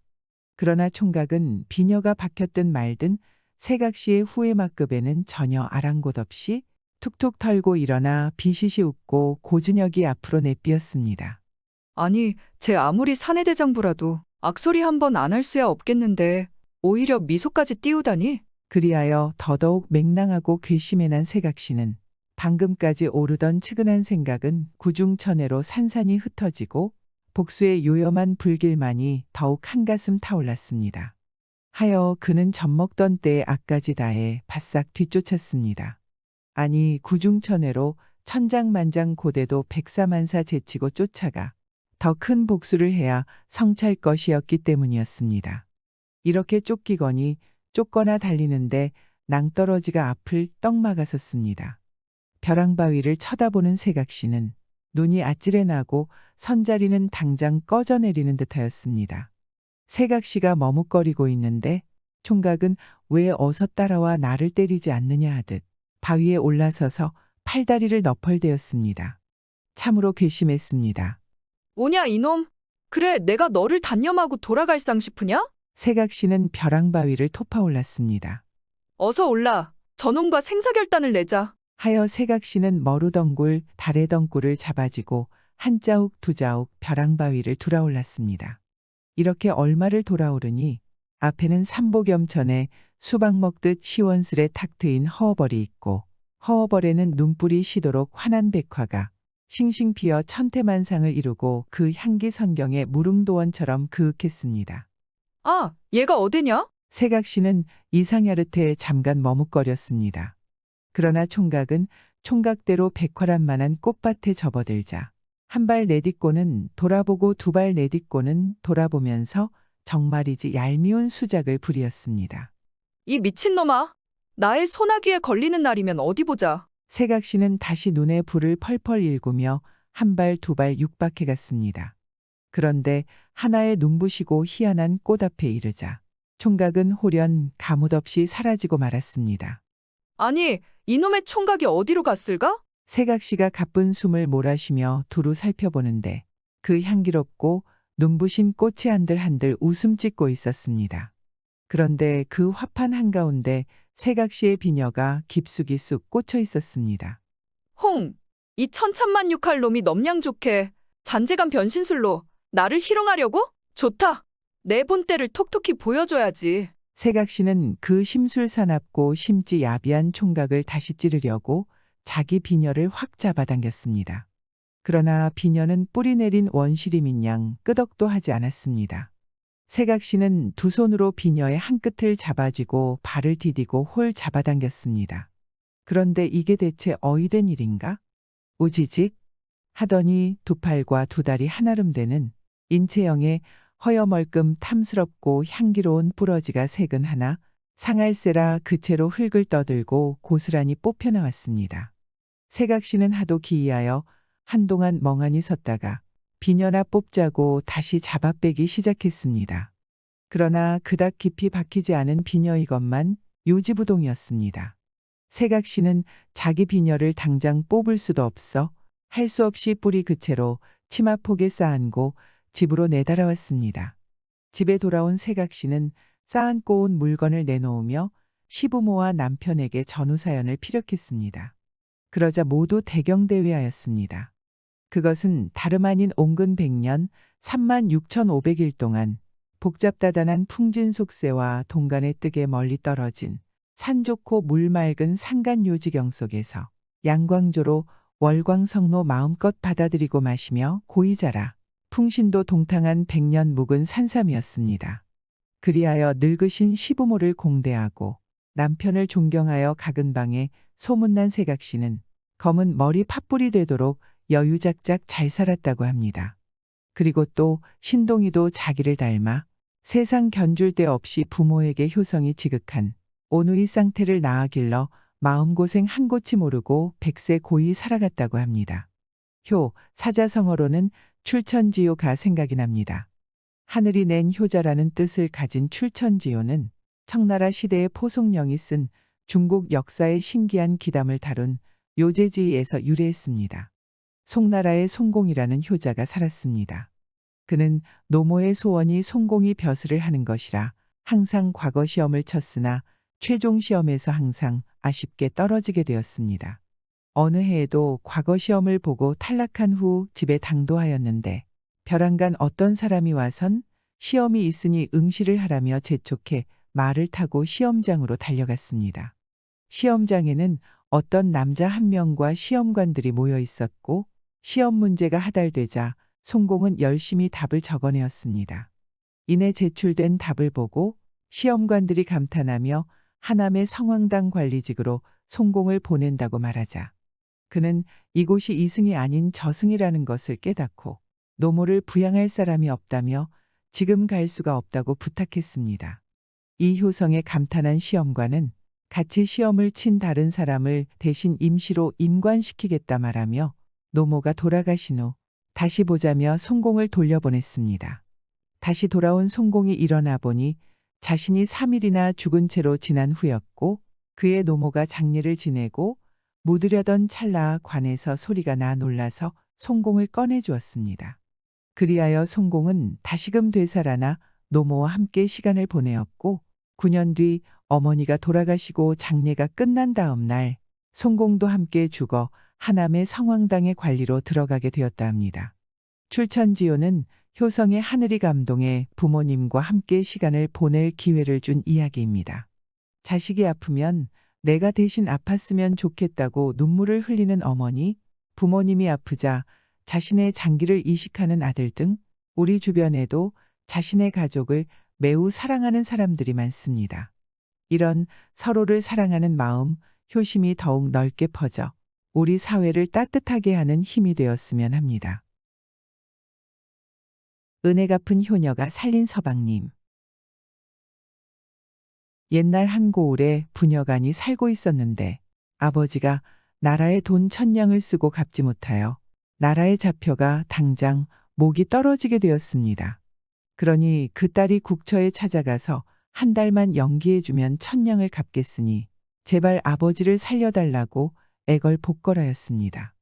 그러나 총각은 비녀가 박혔든 말든 세각시의 후회막급에는 전혀 아랑곳 없이 툭툭 털고 일어나 비시시 웃고 고즈넉이 앞으로 내삐었습니다. 아니, 제 아무리 사내대장부라도 악소리 한 번 안 할 수야 없겠는데 오히려 미소까지 띄우다니? 그리하여 더더욱 맹랑하고 괘씸해난 세각시는 방금까지 오르던 측은한 생각은 구중천외로 산산이 흩어지고 복수의 요염한 불길만이 더욱 한가슴 타올랐습니다. 하여 그는 젖먹던 때에 악까지 다해 바싹 뒤쫓았습니다. 아니 구중천외로 천장만장 고대도 백사만사 제치고 쫓아가 더 큰 복수를 해야 성찰 것이었기 때문이었습니다. 이렇게 쫓기거니 쫓거나 달리는데 낭떠러지가 앞을 떡 막아섰습니다. 벼랑바위를 쳐다보는 세각시는 눈이 아찔해 나고 선자리는 당장 꺼져내리는 듯하였습니다. 세각시가 머뭇거리고 있는데 총각은 왜 어서 따라와 나를 때리지 않느냐 하듯 바위에 올라서서 팔다리를 너펄대었습니다. 참으로 괘씸했습니다. 오냐 이놈? 그래 내가 너를 단념하고 돌아갈상 싶으냐? 세각시는 벼랑바위를 토파올랐습니다. 어서 올라. 저놈과 생사결단을 내자. 하여 세각시는 머루덩굴 다래덩굴을 잡아지고 한 자욱 두 자욱 벼랑바위를 두라올랐습니다. 이렇게 얼마를 돌아오르니 앞에는 삼복염천에 수박 먹듯 시원스레 탁 트인 허허벌이 있고 허허벌에는 눈뿔이 시도록 환한 백화가 싱싱 피어 천태만상을 이루고 그 향기 선경에 무릉도원처럼 그윽했습니다. 아, 얘가 어디냐? 세각시는 이상야릇해 잠깐 머뭇거렸습니다. 그러나 총각은 총각대로 백화란만한 꽃밭에 접어들자 한 발 내딛고는 돌아보고 두 발 내딛고는 돌아보면서 정말이지 얄미운 수작을 부리었습니다. 이 미친놈아. 나의 소나귀에 걸리는 날이면 어디 보자. 세각시는 다시 눈에 불을 펄펄 일구며 한 발 두 발 육박해 갔습니다. 그런데 하나의 눈부시고 희한한 꽃 앞에 이르자 총각은 홀연 가뭇없이 사라지고 말았습니다. 아니, 이놈의 총각이 어디로 갔을까? 세각시가 가쁜 숨을 몰아쉬며 두루 살펴보는데 그 향기롭고 눈부신 꽃이 한들한들 웃음 짓고 있었습니다. 그런데 그 화판 한가운데 세각시의 비녀가 깊숙이 쑥 꽂혀 있었습니다. 홍, 이 천찬만육할 놈이 넘냥 좋게 잔재간 변신술로 나를 희롱하려고? 좋다. 내 본때를 톡톡히 보여줘야지. 세각시는 그 심술사납고 심지 야비한 총각을 다시 찌르려고 자기 비녀를 확 잡아당겼습니다. 그러나 비녀는 뿌리 내린 원시림인 양 끄덕도 하지 않았습니다. 세각시는 두 손으로 비녀의 한 끝을 잡아쥐고 발을 디디고 홀 잡아당겼습니다. 그런데 이게 대체 어이된 일인가? 우지직 하더니 두 팔과 두 다리 한아름 되는 인체형의 허여멀끔 탐스럽고 향기로운 뿌러지가 색은 하나 상알세라 그 채로 흙을 떠들고 고스란히 뽑혀 나왔습니다. 세각시는 하도 기이하여 한동안 멍하니 섰다가 비녀나 뽑자고 다시 잡아 빼기 시작했습니다. 그러나 그닥 깊이 박히지 않은 비녀이것만 요지부동이었습니다. 세각시는 자기 비녀를 당장 뽑을 수도 없어 할 수 없이 뿌리 그 채로 치마폭에 쌓안고 집으로 내달아왔습니다. 집에 돌아온 세각시는 쌓안고 온 물건을 내놓으며 시부모와 남편에게 전후사연을 피력했습니다. 그러자 모두 대경대회하였습니다. 그것은 다름 아닌 옹근 100년 36,500일 동안 복잡다단한 풍진 속세와 동간의 뜨개 멀리 떨어진 산 좋고 물 맑은 산간요지경 속에서 양광조로 월광성로 마음껏 받아들이고 마시며 고이 자라 풍신도 동탕한 100년 묵은 산삼이었습니다. 그리하여 늙으신 시부모를 공대하고 남편을 존경하여 각은 방에 소문난 세각시는 검은 머리 팥불이 되도록 여유작작 잘 살았다고 합니다. 그리고 또 신동이도 자기를 닮아 세상 견줄 데 없이 부모에게 효성이 지극한 오누이 쌍태를 낳아 길러 마음고생 한 곳이 모르고 백세 고이 살아갔다고 합니다. 사자성어로는 출천지효가 생각이 납니다. 하늘이 낸 효자라는 뜻을 가진 출천지효는 청나라 시대의 포송령이 쓴 중국 역사의 신기한 기담을 다룬 요제지에서 유래했습니다. 송나라의 송공이라는 효자가 살았습니다. 그는 노모의 소원이 송공이 벼슬을 하는 것이라 항상 과거 시험을 쳤으나 최종 시험에서 항상 아쉽게 떨어지게 되었습니다. 어느 해에도 과거 시험을 보고 탈락한 후 집에 당도하였는데 벼랑간 어떤 사람이 와선 시험이 있으니 응시를 하라며 재촉해 말을 타고 시험장으로 달려갔습니다. 시험장에는 어떤 남자 한 명과 시험관들이 모여 있었고 시험 문제가 하달되자 송공은 열심히 답을 적어내었습니다. 이내 제출된 답을 보고 시험관들이 감탄하며 하남의 성황당 관리직으로 송공을 보낸다고 말하자 그는 이곳이 이승이 아닌 저승이라는 것을 깨닫고 노모를 부양할 사람이 없다며 지금 갈 수가 없다고 부탁했습니다. 이 효성에 감탄한 시험관은 같이 시험을 친 다른 사람을 대신 임시로 임관시키겠다 말하며 노모가 돌아가신 후 다시 보자며 송공을 돌려보냈습니다. 다시 돌아온 송공이 일어나 보니 자신이 3일이나 죽은 채로 지난 후였고 그의 노모가 장례를 지내고 묻으려던 찰나 관에서 소리가 나 놀라서 송공을 꺼내 주었습니다. 그리하여 송공은 다시금 되살아나 노모와 함께 시간을 보내었고 9년 뒤 어머니가 돌아가시고 장례가 끝난 다음 날 송공도 함께 죽어 하남의 성황당의 관리로 들어가게 되었다 합니다. 출천지요는 효성의 하늘이 감동해 부모님과 함께 시간을 보낼 기회를 준 이야기입니다. 자식이 아프면 내가 대신 아팠으면 좋겠다고 눈물을 흘리는 어머니, 부모님이 아프자 자신의 장기를 이식하는 아들 등 우리 주변에도 자신의 가족을 매우 사랑하는 사람들이 많습니다. 이런 서로를 사랑하는 마음, 효심이 더욱 넓게 퍼져 우리 사회를 따뜻하게 하는 힘이 되었으면 합니다. 은혜 갚은 효녀가 살린 서방님. 옛날 한 고을에 부녀간이 살고 있었는데 아버지가 나라에 돈 1000냥을 쓰고 갚지 못하여 나라에 잡혀가 당장 목이 떨어지게 되었습니다. 그러니 그 딸이 국처에 찾아가서 한 달만 연기해주면 1000냥을 갚겠으니 제발 아버지를 살려달라고 애걸복걸하였습니다.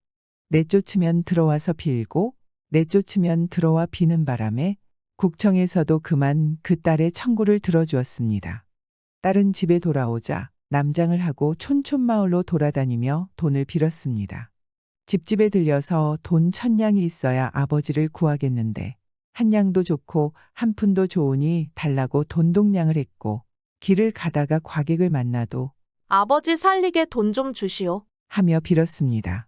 내쫓으면 들어와서 빌고 내쫓으면 들어와 비는 바람에 국청에서도 그만 그 딸의 청구를 들어주었습니다. 딸은 집에 돌아오자 남장을 하고 촌촌마을로 돌아다니며 돈을 빌었습니다. 집집에 들려서 돈 1000냥이 있어야 아버지를 구하겠는데 한 냥도 좋고 한 푼도 좋으니 달라고 돈동냥을 했고 길을 가다가 과객을 만나도 아버지 살리게 돈 좀 주시오. 하며 빌었습니다.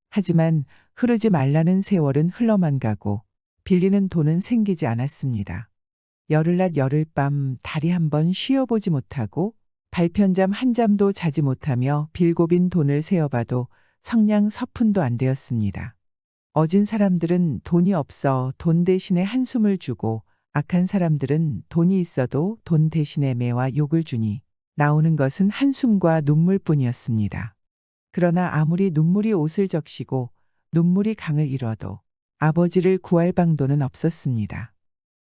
하지만 흐르지 말라는 세월은 흘러만 가고 빌리는 돈은 생기지 않았습니다. 열흘낮 열흘밤 다리 한번 쉬어보지 못하고 발편잠 한 잠도 자지 못하며 빌고 빈 돈을 세어봐도 성냥 서푼도 안 되었습니다. 어진 사람들은 돈이 없어 돈 대신에 한숨을 주고 악한 사람들은 돈이 있어도 돈 대신에 매와 욕을 주니 나오는 것은 한숨과 눈물뿐이었습니다. 그러나 아무리 눈물이 옷을 적시고 눈물이 강을 잃어도 아버지를 구할 방도는 없었습니다.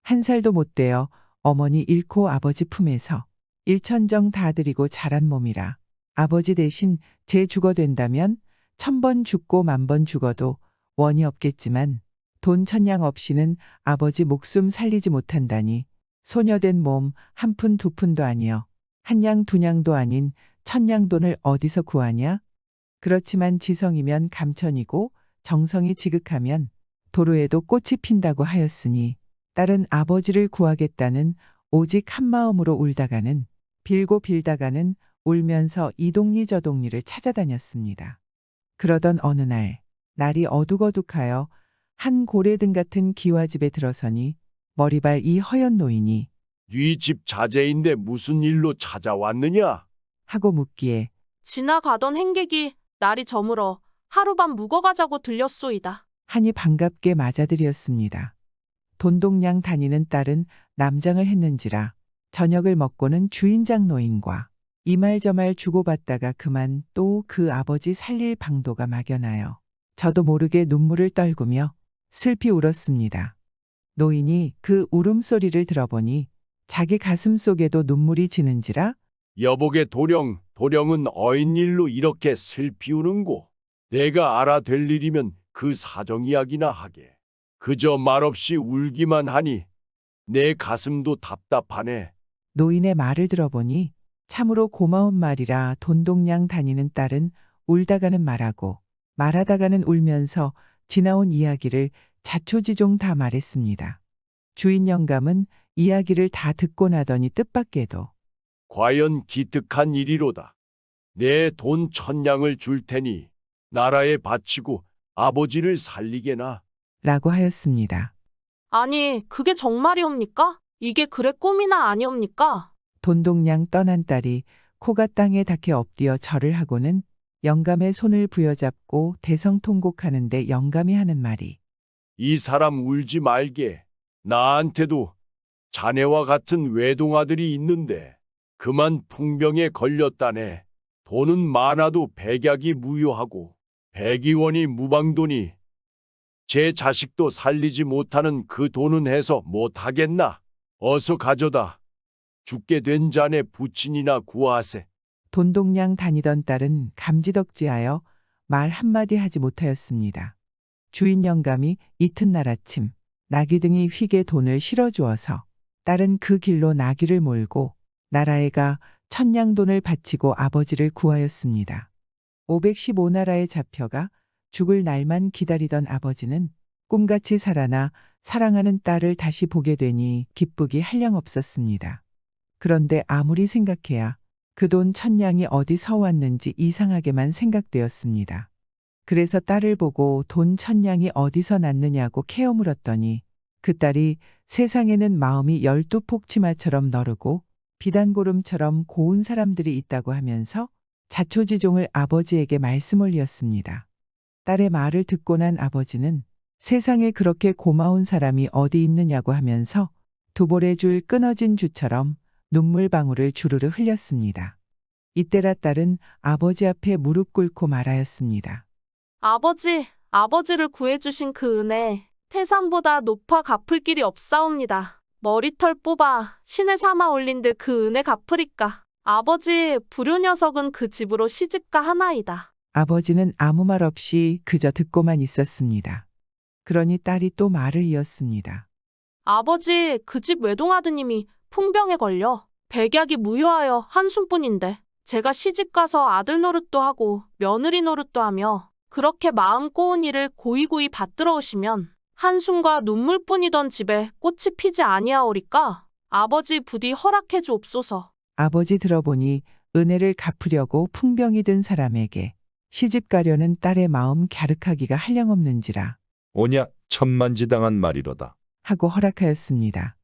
1살도 못 되어 어머니 잃고 아버지 품에서 1천정 다 드리고 자란 몸이라 아버지 대신 제 죽어 된다면 1000번 죽고 10,000번 죽어도 원이 없겠지만 돈 1000냥 없이는 아버지 목숨 살리지 못한다니 소녀된 몸 한 푼 두 푼도 아니여 한 냥 두 냥도 아닌 1000냥 돈을 어디서 구하냐? 그렇지만 지성이면 감천이고 정성이 지극하면 도로에도 꽃이 핀다고 하였으니 딸은 아버지를 구하겠다는 오직 한 마음으로 울다가는 빌고 빌다가는 울면서 이 동리 저 동리를 찾아다녔습니다. 그러던 어느 날 날이 어둑어둑하여 한 고래등 같은 기와집에 들어서니 머리발 이 허연 노인이 네 집 자제인데 무슨 일로 찾아왔느냐? 하고 묻기에 지나가던 행객이 날이 저물어 하룻밤 묵어가자고 들렸소이다. 하니 반갑게 맞아들였습니다. 돈동냥 다니는 딸은 남장을 했는지라 저녁을 먹고는 주인장 노인과 이 말 저 말 주고받다가 그만 또 그 아버지 살릴 방도가 막연하여 저도 모르게 눈물을 떨구며 슬피 울었습니다. 노인이 그 울음소리를 들어보니 자기 가슴 속에도 눈물이 지는지라 여보게 도령은 어인일로 이렇게 슬피 우는고. 내가 알아될 일이면 그 사정 이야기나 하게. 그저 말없이 울기만 하니 내 가슴도 답답하네. 노인의 말을 들어보니 참으로 고마운 말이라 돈동냥 다니는 딸은 울다가는 말하고 말하다가는 울면서 지나온 이야기를 자초지종 다 말했습니다. 주인 영감은 이야기를 다 듣고 나더니 뜻밖에도 과연 기특한 일이로다. 내 돈 1000냥을 줄 테니 나라에 바치고 아버지를 살리게나. 라고 하였습니다. 아니, 그게 정말이옵니까? 이게 그래 꿈이나 아니옵니까? 돈독냥 떠난 딸이 코가 땅에 닿게 엎드려 절을 하고는 영감의 손을 부여잡고 대성통곡하는데 영감이 하는 말이 이 사람 울지 말게. 나한테도 자네와 같은 외동아들이 있는데 그만 풍병에 걸렸다네. 돈은 많아도 백약이 무효하고 백이원이 무방도니 제 자식도 살리지 못하는 그 돈은 해서 못하겠나? 어서 가져다. 죽게 된 자네 부친이나 구하세. 돈독냥 다니던 딸은 감지덕지하여 말 한마디 하지 못하였습니다. 주인 영감이 이튿날 아침 나귀등이 휘게 돈을 실어주어서 딸은 그 길로 나귀를 몰고 나라에 가 천냥돈을 바치고 아버지를 구하였습니다. 515나라에 잡혀가 죽을 날만 기다리던 아버지는 꿈같이 살아나 사랑하는 딸을 다시 보게 되니 기쁘기 한량없었습니다. 그런데 아무리 생각해야 그 돈 천냥이 어디서 왔는지 이상하게만 생각되었습니다. 그래서 딸을 보고 돈 천냥이 어디서 났느냐고 캐어 물었더니 그 딸이 세상에는 마음이 12폭치마처럼 너르고 비단고름처럼 고운 사람들이 있다고 하면서 자초지종을 아버지에게 말씀 올렸습니다. 딸의 말을 듣고 난 아버지는 세상에 그렇게 고마운 사람이 어디 있느냐고 하면서 두 볼의 줄 끊어진 주처럼 눈물방울을 주르르 흘렸습니다. 이때라 딸은 아버지 앞에 무릎 꿇고 말하였습니다. 아버지를 구해주신 그 은혜, 태산보다 높아 갚을 길이 없사옵니다. 머리털 뽑아 신에 삼아 올린들 그 은혜 갚으리까. 아버지, 불효 녀석은 그 집으로 시집가 하나이다. 아버지는 아무 말 없이 그저 듣고만 있었습니다. 그러니 딸이 또 말을 이었습니다. 아버지, 그 집 외동아드님이 풍병에 걸려 백약이 무효하여 한숨뿐인데 제가 시집가서 아들 노릇도 하고 며느리 노릇도 하며 그렇게 마음 꼬운 일을 고이고이 받들어 오시면 한숨과 눈물뿐이던 집에 꽃이 피지 아니하오리까. 아버지 부디 허락해 주옵소서. 아버지 들어보니 은혜를 갚으려고 풍병이 든 사람에게 시집가려는 딸의 마음 갸륵하기가 한량없는지라 오냐 천만지당한 말이로다. 하고 허락하였습니다.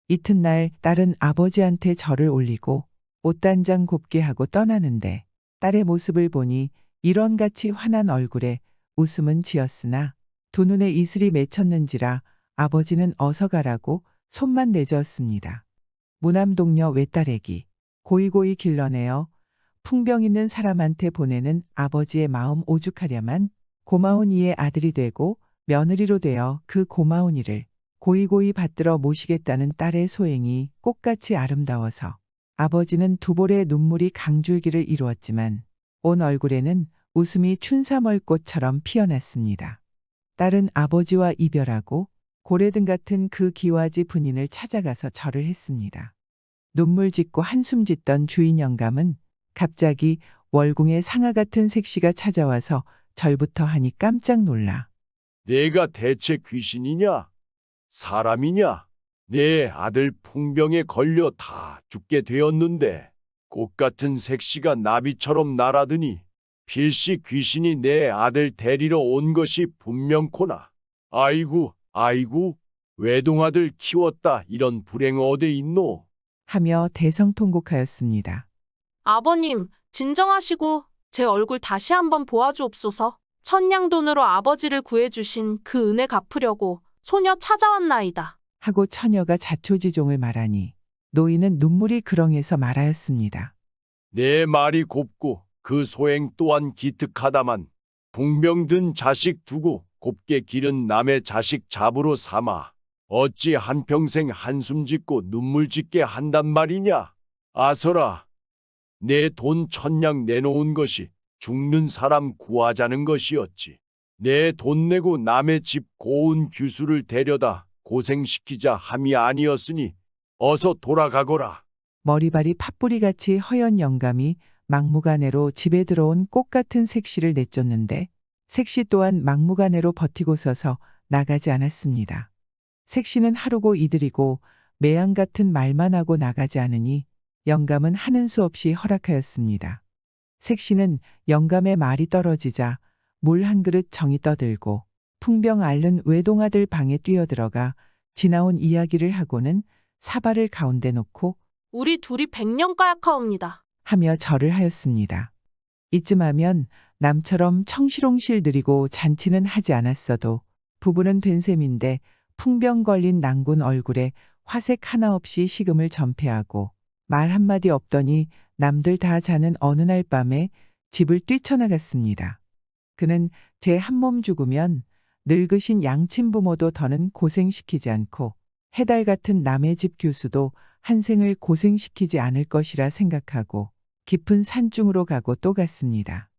이튿날 딸은 아버지한테 절을 올리고 옷단장 곱게 하고 떠나는데 딸의 모습을 보니 일원같이 환한 얼굴에 웃음은 지었으나 두 눈에 이슬이 맺혔는지라 아버지는 어서 가라고 손만 내저었습니다. 무남동녀 외딸애기 고이고이 길러내어 풍병 있는 사람한테 보내는 아버지의 마음 오죽하려만 고마운 이의 아들이 되고 며느리로 되어 그 고마운 이를 고이고이 받들어 모시겠다는 딸의 소행이 꽃같이 아름다워서 아버지는 두 볼의 눈물이 강줄기를 이루었지만 온 얼굴에는 웃음이 춘삼월꽃처럼 피어났습니다. 딸은 아버지와 이별하고 고래등 같은 그 기와지 분인을 찾아가서 절을 했습니다. 눈물 짓고 한숨 짓던 주인 영감은 갑자기 월궁의 상아 같은 색시가 찾아와서 절부터 하니 깜짝 놀라 내가 대체 귀신이냐? 사람이냐? 내 아들 풍병에 걸려 다 죽게 되었는데 꽃 같은 색시가 나비처럼 날아드니 필시 귀신이 내 아들 데리러 온 것이 분명코나. 아이고 외동아들 키웠다 이런 불행 어디 있노? 하며 대성통곡하였습니다. 아버님, 진정하시고 제 얼굴 다시 한번 보아주옵소서. 천냥돈으로 아버지를 구해주신 그 은혜 갚으려고 소녀 찾아왔나이다. 하고 처녀가 자초지종을 말하니 노인은 눈물이 그렁해서 말하였습니다. 내 말이 곱고 그 소행 또한 기특하다만 풍병든 자식 두고 곱게 기른 남의 자식 잡으로 삼아 어찌 한평생 한숨 짓고 눈물 짓게 한단 말이냐? 아서라, 내 돈 천냥 내놓은 것이 죽는 사람 구하자는 것이었지. 내 돈 내고 남의 집 고운 규수를 데려다 고생시키자 함이 아니었으니 어서 돌아가거라. 머리발이 팥뿌리같이 허연 영감이 막무가내로 집에 들어온 꽃 같은 색시를 내쫓는데 색시 또한 막무가내로 버티고 서서 나가지 않았습니다. 색시는 하루고 이들이고 매양 같은 말만 하고 나가지 않으니 영감은 하는 수 없이 허락하였습니다. 색시는 영감의 말이 떨어지자 물 한 그릇 정이 떠들고 풍병 앓는 외동아들 방에 뛰어들어가 지나온 이야기를 하고는 사발을 가운데 놓고 우리 둘이 100년 까약하옵니다. 하며 절을 하였습니다. 이쯤 하면 남처럼 청실홍실 느리고 잔치는 하지 않았어도 부부는 된 셈인데 풍병 걸린 낭군 얼굴에 화색 하나 없이 식음을 전폐하고 말 한마디 없더니 남들 다 자는 어느 날 밤에 집을 뛰쳐나갔습니다. 그는 제 한몸 죽으면 늙으신 양친 부모도 더는 고생시키지 않고 해달 같은 남의 집 교수도 한 생을 고생시키지 않을 것이라 생각하고 깊은 산중으로 가고 또 갔습니다.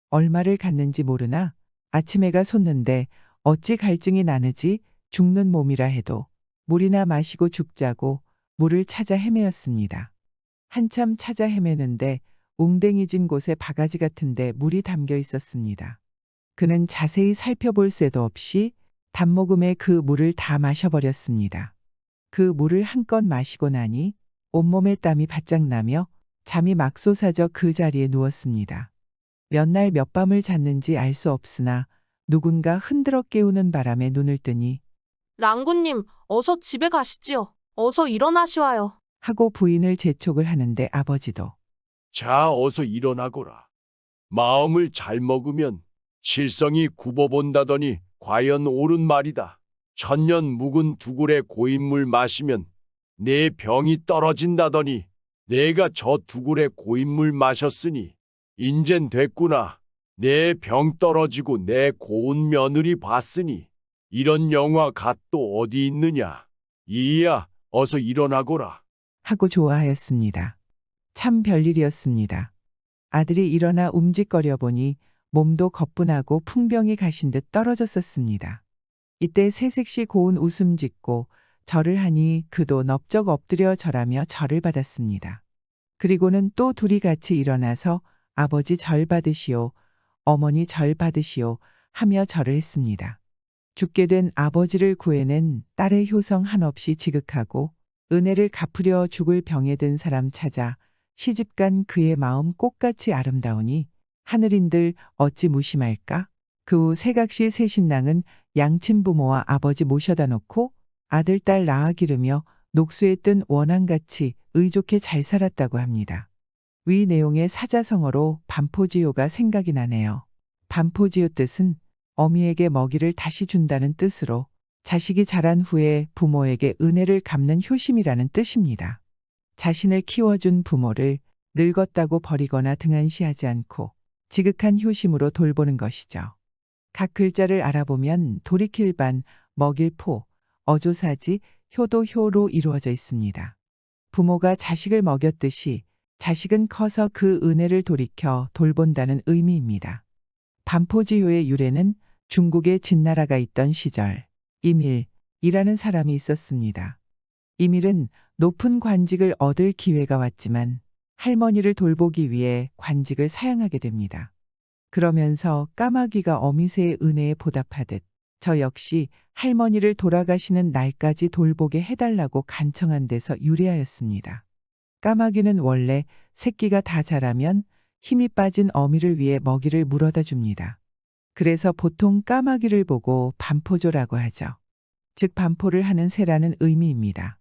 얼마를 갔는지 모르나 아침 해가 솟는데 어찌 갈증이 나느지 죽는 몸이라 해도 물이나 마시고 죽자고 물을 찾아 헤매었습니다. 한참 찾아 헤매는데 웅댕이진 곳에 바가지 같은데 물이 담겨 있었습니다. 그는 자세히 살펴볼 새도 없이 단모금에 그 물을 다 마셔버렸습니다. 그 물을 한껏 마시고 나니 온몸에 땀이 바짝 나며 잠이 막 솟아져 그 자리에 누웠습니다. 몇 날 몇 밤을 잤는지 알 수 없으나 누군가 흔들어 깨우는 바람에 눈을 뜨니 랑군님, 어서 집에 가시지요. 어서 일어나시와요. 하고 부인을 재촉을 하는데 아버지도 자, 어서 일어나거라. 마음을 잘 먹으면 칠성이 굽어본다더니 과연 옳은 말이다. 천년 묵은 두굴의 고인물 마시면 내 병이 떨어진다더니 내가 저 두굴의 고인물 마셨으니 인젠 됐구나. 내 병 떨어지고 내 고운 며느리 봤으니 이런 영화 갓도 어디 있느냐. 이야, 어서 일어나거라. 하고 좋아하였습니다. 참 별일이었습니다. 아들이 일어나 움직거려 보니 몸도 거뿐하고 풍병이 가신 듯 떨어졌었습니다. 이때 새색시 고운 웃음 짓고 절을 하니 그도 넙적 엎드려 절하며 절을 받았습니다. 그리고는 또 둘이 같이 일어나서 아버지 절 받으시오, 어머니 절 받으시오 하며 절을 했습니다. 죽게 된 아버지를 구해낸 딸의 효성 한없이 지극하고 은혜를 갚으려 죽을 병에 든 사람 찾아 시집간 그의 마음 꽃같이 아름다우니 하늘인들 어찌 무심할까? 그 후 새각시 새 신랑은 양친 부모와 아버지 모셔다 놓고 아들 딸 낳아 기르며 녹수에 뜬 원앙같이 의좋게 잘 살았다고 합니다. 위 내용의 사자성어로 반포지효가 생각이 나네요. 반포지효 뜻은 어미에게 먹이를 다시 준다는 뜻으로 자식이 자란 후에 부모에게 은혜를 갚는 효심이라는 뜻입니다. 자신을 키워준 부모를 늙었다고 버리거나 등한시하지 않고 지극한 효심으로 돌보는 것이죠. 각 글자를 알아보면 돌이킬 반, 먹일 포, 어조사지, 효도 효로 이루어져 있습니다. 부모가 자식을 먹였듯이 자식은 커서 그 은혜를 돌이켜 돌본다는 의미입니다. 반포지효의 유래는 중국에 진나라가 있던 시절 이밀이라는 사람이 있었습니다. 이밀은 높은 관직을 얻을 기회가 왔지만 할머니를 돌보기 위해 관직을 사양하게 됩니다. 그러면서 까마귀가 어미새의 은혜에 보답하듯 저 역시 할머니를 돌아가시는 날까지 돌보게 해달라고 간청한 데서 유래하였습니다. 까마귀는 원래 새끼가 다 자라면 힘이 빠진 어미를 위해 먹이를 물어다 줍니다. 그래서 보통 까마귀를 보고 반포조라고 하죠. 즉 반포를 하는 새라는 의미입니다.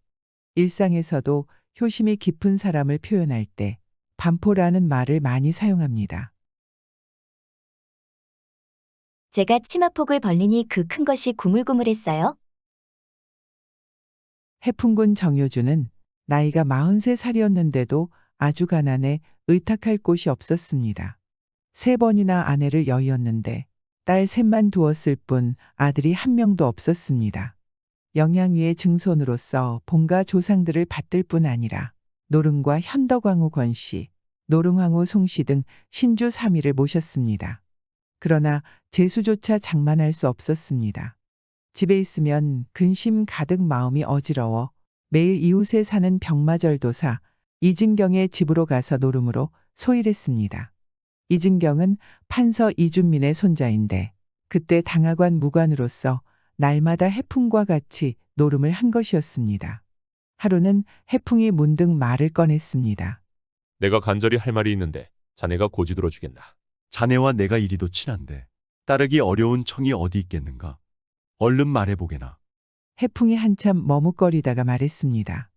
일상에서도 효심이 깊은 사람을 표현할 때 반포라는 말을 많이 사용합니다. 제가 치마폭을 벌리니 그 큰 것이 구물구물했어요. 해풍군 정효주는 나이가 43살이었는데도 아주 가난해 의탁할 곳이 없었습니다. 3번이나 아내를 여의었는데 딸 셋만 두었을 뿐 아들이 한 명도 없었습니다. 영양위의 증손으로서 본가 조상들을 받들 뿐 아니라 노릉과 현덕왕후 권씨, 노릉왕후 송씨 등 신주 3위를 모셨습니다. 그러나 재수조차 장만할 수 없었습니다. 집에 있으면 근심 가득 마음이 어지러워 매일 이웃에 사는 병마절도사 이진경의 집으로 가서 노름으로 소일했습니다. 이진경은 판서 이준민의 손자인데 그때 당하관 무관으로서 날마다 해풍과 같이 노름을 한 것이었습니다. 하루는 해풍이 문득 말을 꺼냈습니다. 내가 간절히 할 말이 있는데 자네가 고지 들어주겠나? 자네와 내가 이리도 친한데 따르기 어려운 청이 어디 있겠는가? 얼른 말해보게나. 해풍이 한참 머뭇거리다가 말했습니다.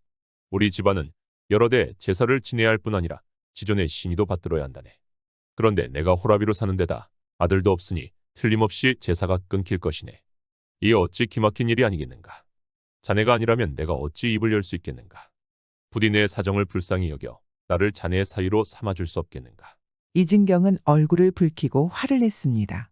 우리 집안은 여러 대 제사를 지내야 할 뿐 아니라 지존의 신의도 받들어야 한다네. 그런데 내가 호라비로 사는 데다 아들도 없으니 틀림없이 제사가 끊길 것이네. 이 어찌 기막힌 일이 아니겠는가. 자네가 아니라면 내가 어찌 입을 열 수 있겠는가. 부디 내 사정을 불쌍히 여겨 나를 자네의 사위로 삼아줄 수 없겠는가. 이진경은 얼굴을 붉히고 화를 냈습니다.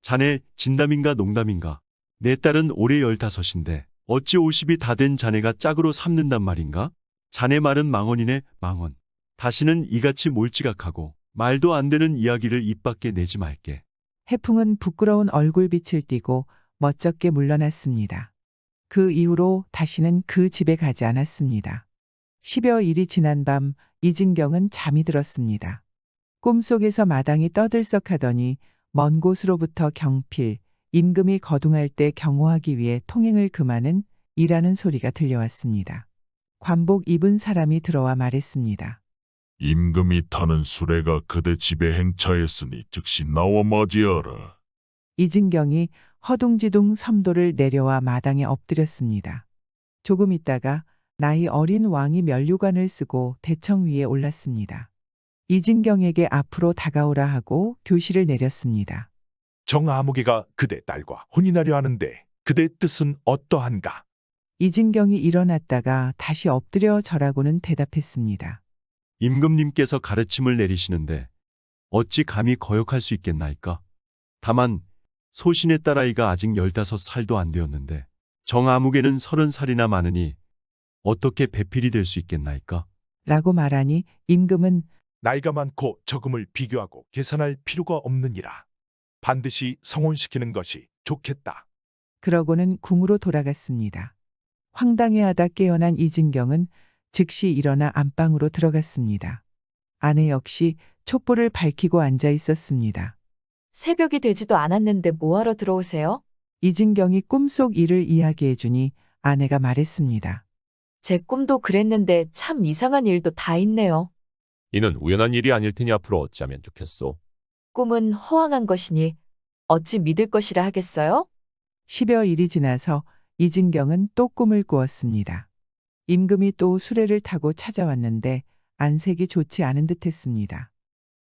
자네 진담인가 농담인가? 내 딸은 올해 15인데 어찌 50이 다 된 자네가 짝으로 삼는단 말인가? 자네 말은 망언이네, 망언. 다시는 이같이 몰지각하고 말도 안 되는 이야기를 입 밖에 내지 말게. 해풍은 부끄러운 얼굴빛을 띠고 멋쩍게 물러났습니다. 그 이후로 다시는 그 집에 가지 않았습니다. 10여일이 지난 밤 이진경은 잠이 들었습니다. 꿈속에서 마당이 떠들썩하더니 먼 곳으로부터 경필, 임금이 거둥할 때 경호하기 위해 통행을 금하는 일하는 소리가 들려왔습니다. 관복 입은 사람이 들어와 말했습니다. 임금이 타는 수레가 그대 집에 행차했으니 즉시 나와 맞이하라. 이진경이 허둥지둥 섬도를 내려와 마당에 엎드렸습니다. 조금 있다가 나이 어린 왕이 면류관을 쓰고 대청 위에 올랐습니다. 이진경에게 앞으로 다가오라 하고 교시를 내렸습니다. 정아무개가 그대 딸과 혼인하려 하는데 그대 뜻은 어떠한가? 이진경이 일어났다가 다시 엎드려 절하고는 대답했습니다. 임금님께서 가르침을 내리시는데 어찌 감히 거역할 수 있겠나이까? 다만 소신의 딸아이가 아직 15살도 안 되었는데 정아무개는 30살이나 많으니 어떻게 배필이 될 수 있겠나이까? 라고 말하니 임금은 나이가 많고 적음을 비교하고 계산할 필요가 없느니라. 반드시 성혼시키는 것이 좋겠다. 그러고는 궁으로 돌아갔습니다. 황당해하다 깨어난 이진경은 즉시 일어나 안방으로 들어갔습니다. 아내 역시 촛불을 밝히고 앉아 있었습니다. 새벽이 되지도 않았는데 뭐하러 들어오세요? 이진경이 꿈속 일을 이야기해주니 아내가 말했습니다. 제 꿈도 그랬는데 참 이상한 일도 다 있네요. 이는 우연한 일이 아닐 테니 앞으로 어찌하면 좋겠소. 꿈은 허황한 것이니 어찌 믿을 것이라 하겠어요? 10여일이 지나서 이진경은 또 꿈을 꾸었습니다. 임금이 또 수레를 타고 찾아왔는데 안색이 좋지 않은 듯했습니다.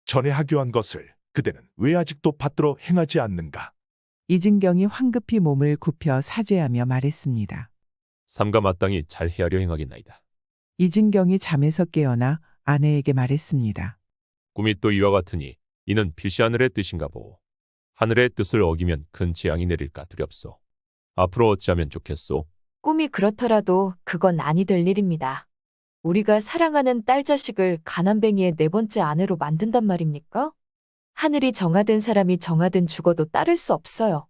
전에 하교한 것을 그대는 왜 아직도 받들어 행하지 않는가? 이진경이 황급히 몸을 굽혀 사죄하며 말했습니다. 삼가 마땅히 잘 헤아려 행하겠나이다. 이진경이 잠에서 깨어나 아내에게 말했습니다. 꿈이 또 이와 같으니 이는 필시 하늘의 뜻인가 보오. 하늘의 뜻을 어기면 큰 재앙이 내릴까 두렵소. 앞으로 어찌하면 좋겠소. 꿈이 그렇더라도 그건 아니 될 일입니다. 우리가 사랑하는 딸 자식을 가난뱅이의 4번째 아내로 만든단 말입니까? 하늘이 정하든 사람이 정하든 죽어도 따를 수 없어요.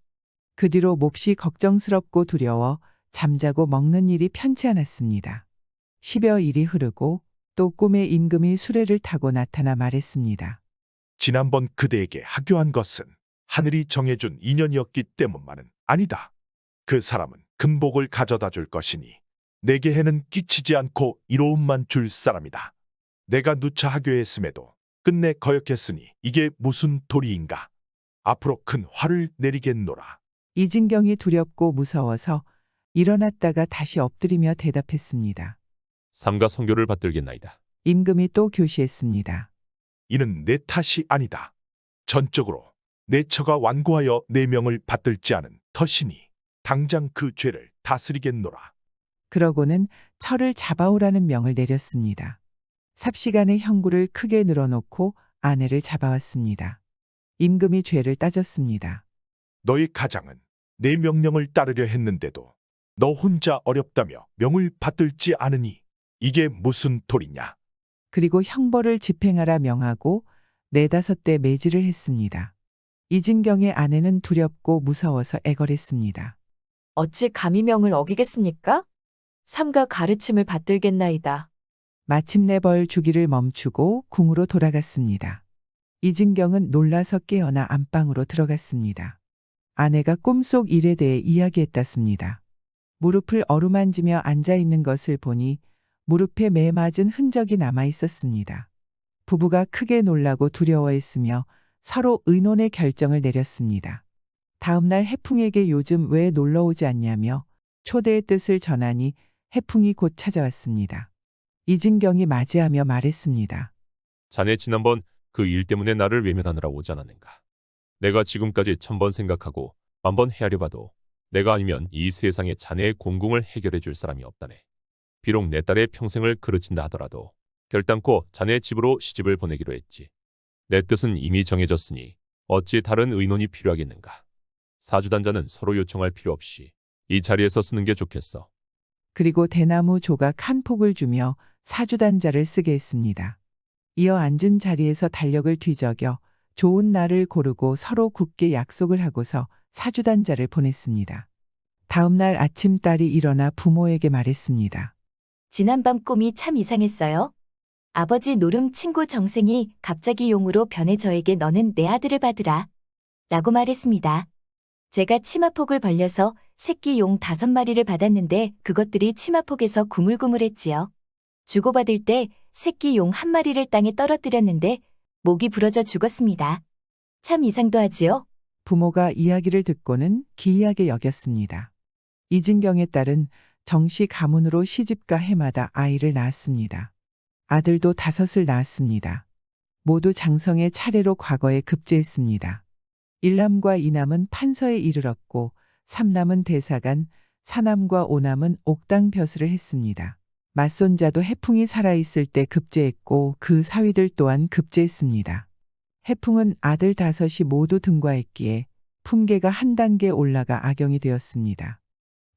그 뒤로 몹시 걱정스럽고 두려워 잠자고 먹는 일이 편치 않았습니다. 10여일이 흐르고 또 꿈에 임금이 수레를 타고 나타나 말했습니다. 지난번 그대에게 하교한 것은 하늘이 정해준 인연이었기 때문만은 아니다. 그 사람은 금복을 가져다 줄 것이니 내게 해는 끼치지 않고 이로움만 줄 사람이다. 내가 누차 하교했음에도 끝내 거역했으니 이게 무슨 도리인가. 앞으로 큰 화를 내리겠노라. 이진경이 두렵고 무서워서 일어났다가 다시 엎드리며 대답했습니다. 삼가 성교를 받들겠나이다. 임금이 또 교시했습니다. 이는 내 탓이 아니다. 전적으로 내 처가 완고하여 내 명을 받들지 않은 터시니 당장 그 죄를 다스리겠노라. 그러고는 철을 잡아오라는 명을 내렸습니다. 삽시간에 형구를 크게 늘어놓고 아내를 잡아왔습니다. 임금이 죄를 따졌습니다. 너의 가장은 내 명령을 따르려 했는데도 너 혼자 어렵다며 명을 받들지 않으니 이게 무슨 도리냐. 그리고 형벌을 집행하라 명하고 4~5대 매질을 했습니다. 이진경의 아내는 두렵고 무서워서 애걸했습니다. 어찌 감히 명을 어기겠습니까? 삼가 가르침을 받들겠나이다. 마침내 벌 주기를 멈추고 궁으로 돌아갔습니다. 이진경은 놀라서 깨어나 안방으로 들어갔습니다. 아내가 꿈속 일에 대해 이야기했다습니다. 무릎을 어루만지며 앉아있는 것을 보니 무릎에 매 맞은 흔적이 남아 있었습니다. 부부가 크게 놀라고 두려워했으며 서로 의논의 결정을 내렸습니다. 다음날 해풍에게 요즘 왜 놀러 오지 않냐며 초대의 뜻을 전하니 해풍이 곧 찾아왔습니다. 이진경이 맞이하며 말했습니다. 자네 지난번 그 일 때문에 나를 외면하느라 오지 않았는가. 내가 지금까지 1000번 생각하고 1000번 헤아려봐도 내가 아니면 이 세상에 자네의 공공을 해결해 줄 사람이 없다네. 비록 내 딸의 평생을 그르친다 하더라도 결단코 자네 집으로 시집을 보내기로 했지. 내 뜻은 이미 정해졌으니 어찌 다른 의논이 필요하겠는가. 사주단자는 서로 요청할 필요 없이 이 자리에서 쓰는 게 좋겠어. 그리고 대나무 조각 한 폭을 주며 사주단자를 쓰게 했습니다. 이어 앉은 자리에서 달력을 뒤적여 좋은 날을 고르고 서로 굳게 약속을 하고서 사주단자를 보냈습니다. 다음 날 아침 딸이 일어나 부모에게 말했습니다. 지난밤 꿈이 참 이상했어요. 아버지 노름 친구 정생이 갑자기 용으로 변해 저에게 너는 내 아들을 받으라 라고 말했습니다. 제가 치마폭을 벌려서 새끼 용 5마리를 받았는데 그것들이 치마폭에서 구물구물했지요. 주고받을 때 새끼 용 1마리를 땅에 떨어뜨렸는데 목이 부러져 죽었습니다. 참 이상도 하지요? 부모가 이야기를 듣고는 기이하게 여겼습니다. 이진경의 딸은 정시 가문으로 시집가 해마다 아이를 낳았습니다. 아들도 5을 낳았습니다. 모두 장성의 차례로 과거에 급제했습니다. 1남과 2남은 판서에 이르렀고 3남은 대사관, 4남과 5남은 옥당 벼슬을 했습니다. 맞손자도 해풍이 살아있을 때 급제했고 그 사위들 또한 급제했습니다. 해풍은 아들 5이 모두 등과했기에 품계가 한 단계 올라가 악영이 되었습니다.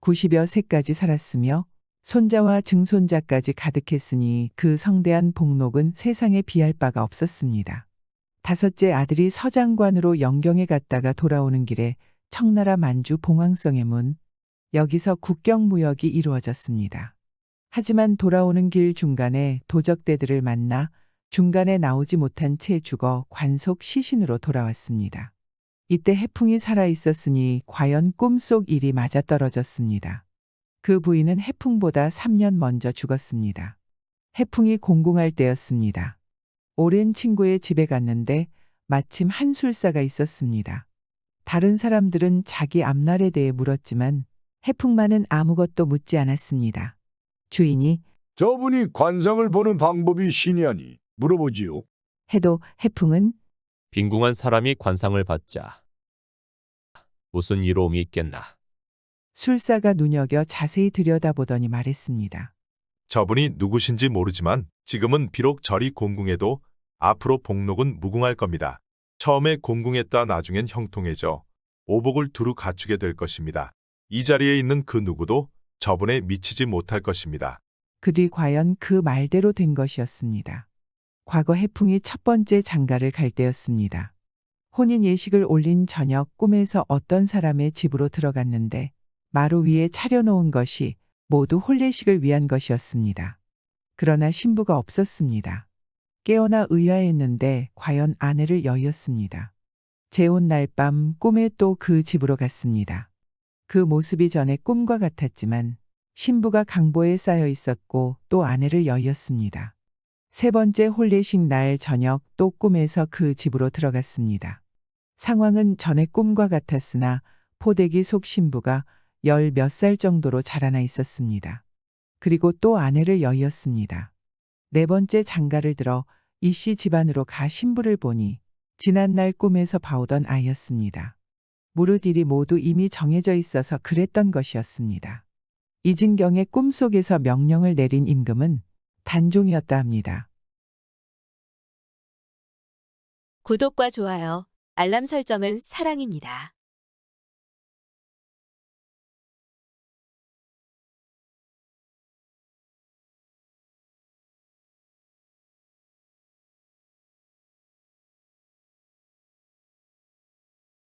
90여 세까지 살았으며 손자와 증손자까지 가득했으니 그 성대한 복록은 세상에 비할 바가 없었습니다. 5째 아들이 서장관으로 영경에 갔다가 돌아오는 길에 청나라 만주 봉황성의 문, 여기서 국경무역이 이루어졌습니다. 하지만 돌아오는 길 중간에 도적대들을 만나 중간에 나오지 못한 채 죽어 관속 시신으로 돌아왔습니다. 이때 해풍이 살아있었으니 과연 꿈속 일이 맞아떨어졌습니다. 그 부인은 해풍보다 3년 먼저 죽었습니다. 해풍이 공궁할 때였습니다. 오랜 친구의 집에 갔는데 마침 한술사가 있었습니다. 다른 사람들은 자기 앞날에 대해 물었지만 해풍만은 아무것도 묻지 않았습니다. 주인이 저분이 관상을 보는 방법이 신이하니 물어보지요. 해도 해풍은 빈궁한 사람이 관상을 받자 무슨 이로움이 있겠나. 술사가 눈여겨 자세히 들여다보더니 말했습니다. 저분이 누구신지 모르지만 지금은 비록 절이 공궁해도 앞으로 복록은 무궁할 겁니다. 처음에 공궁했다 나중엔 형통해져 오복을 두루 갖추게 될 것입니다. 이 자리에 있는 그 누구도 저분에 미치지 못할 것입니다. 그 뒤 과연 그 말대로 된 것이었습니다. 과거 해풍이 첫 번째 장가를 갈 때였습니다. 혼인 예식을 올린 저녁 꿈에서 어떤 사람의 집으로 들어갔는데 마루 위에 차려놓은 것이 모두 혼례식을 위한 것이었습니다. 그러나 신부가 없었습니다. 깨어나 의아했는데 과연 아내를 여의었습니다. 재혼 날 밤 꿈에 또 그 집으로 갔습니다. 그 모습이 전에 꿈과 같았지만 신부가 강보에 쌓여 있었고 또 아내를 여의었습니다. 3번째 혼례식 날 저녁 또 꿈에서 그 집으로 들어갔습니다. 상황은 전에 꿈과 같았으나 포대기 속 신부가 10몇 살 정도로 자라나 있었습니다. 그리고 또 아내를 여의었습니다. 4번째 장가를 들어 이씨 집안으로 가 신부를 보니 지난날 꿈에서 봐오던 아이였습니다. 무릇 일이 모두 이미 정해져 있어서 그랬던 것이었습니다. 이진경의 꿈속에서 명령을 내린 임금은 단종이었다 합니다. 구독과 좋아요, 알람 설정은 사랑입니다.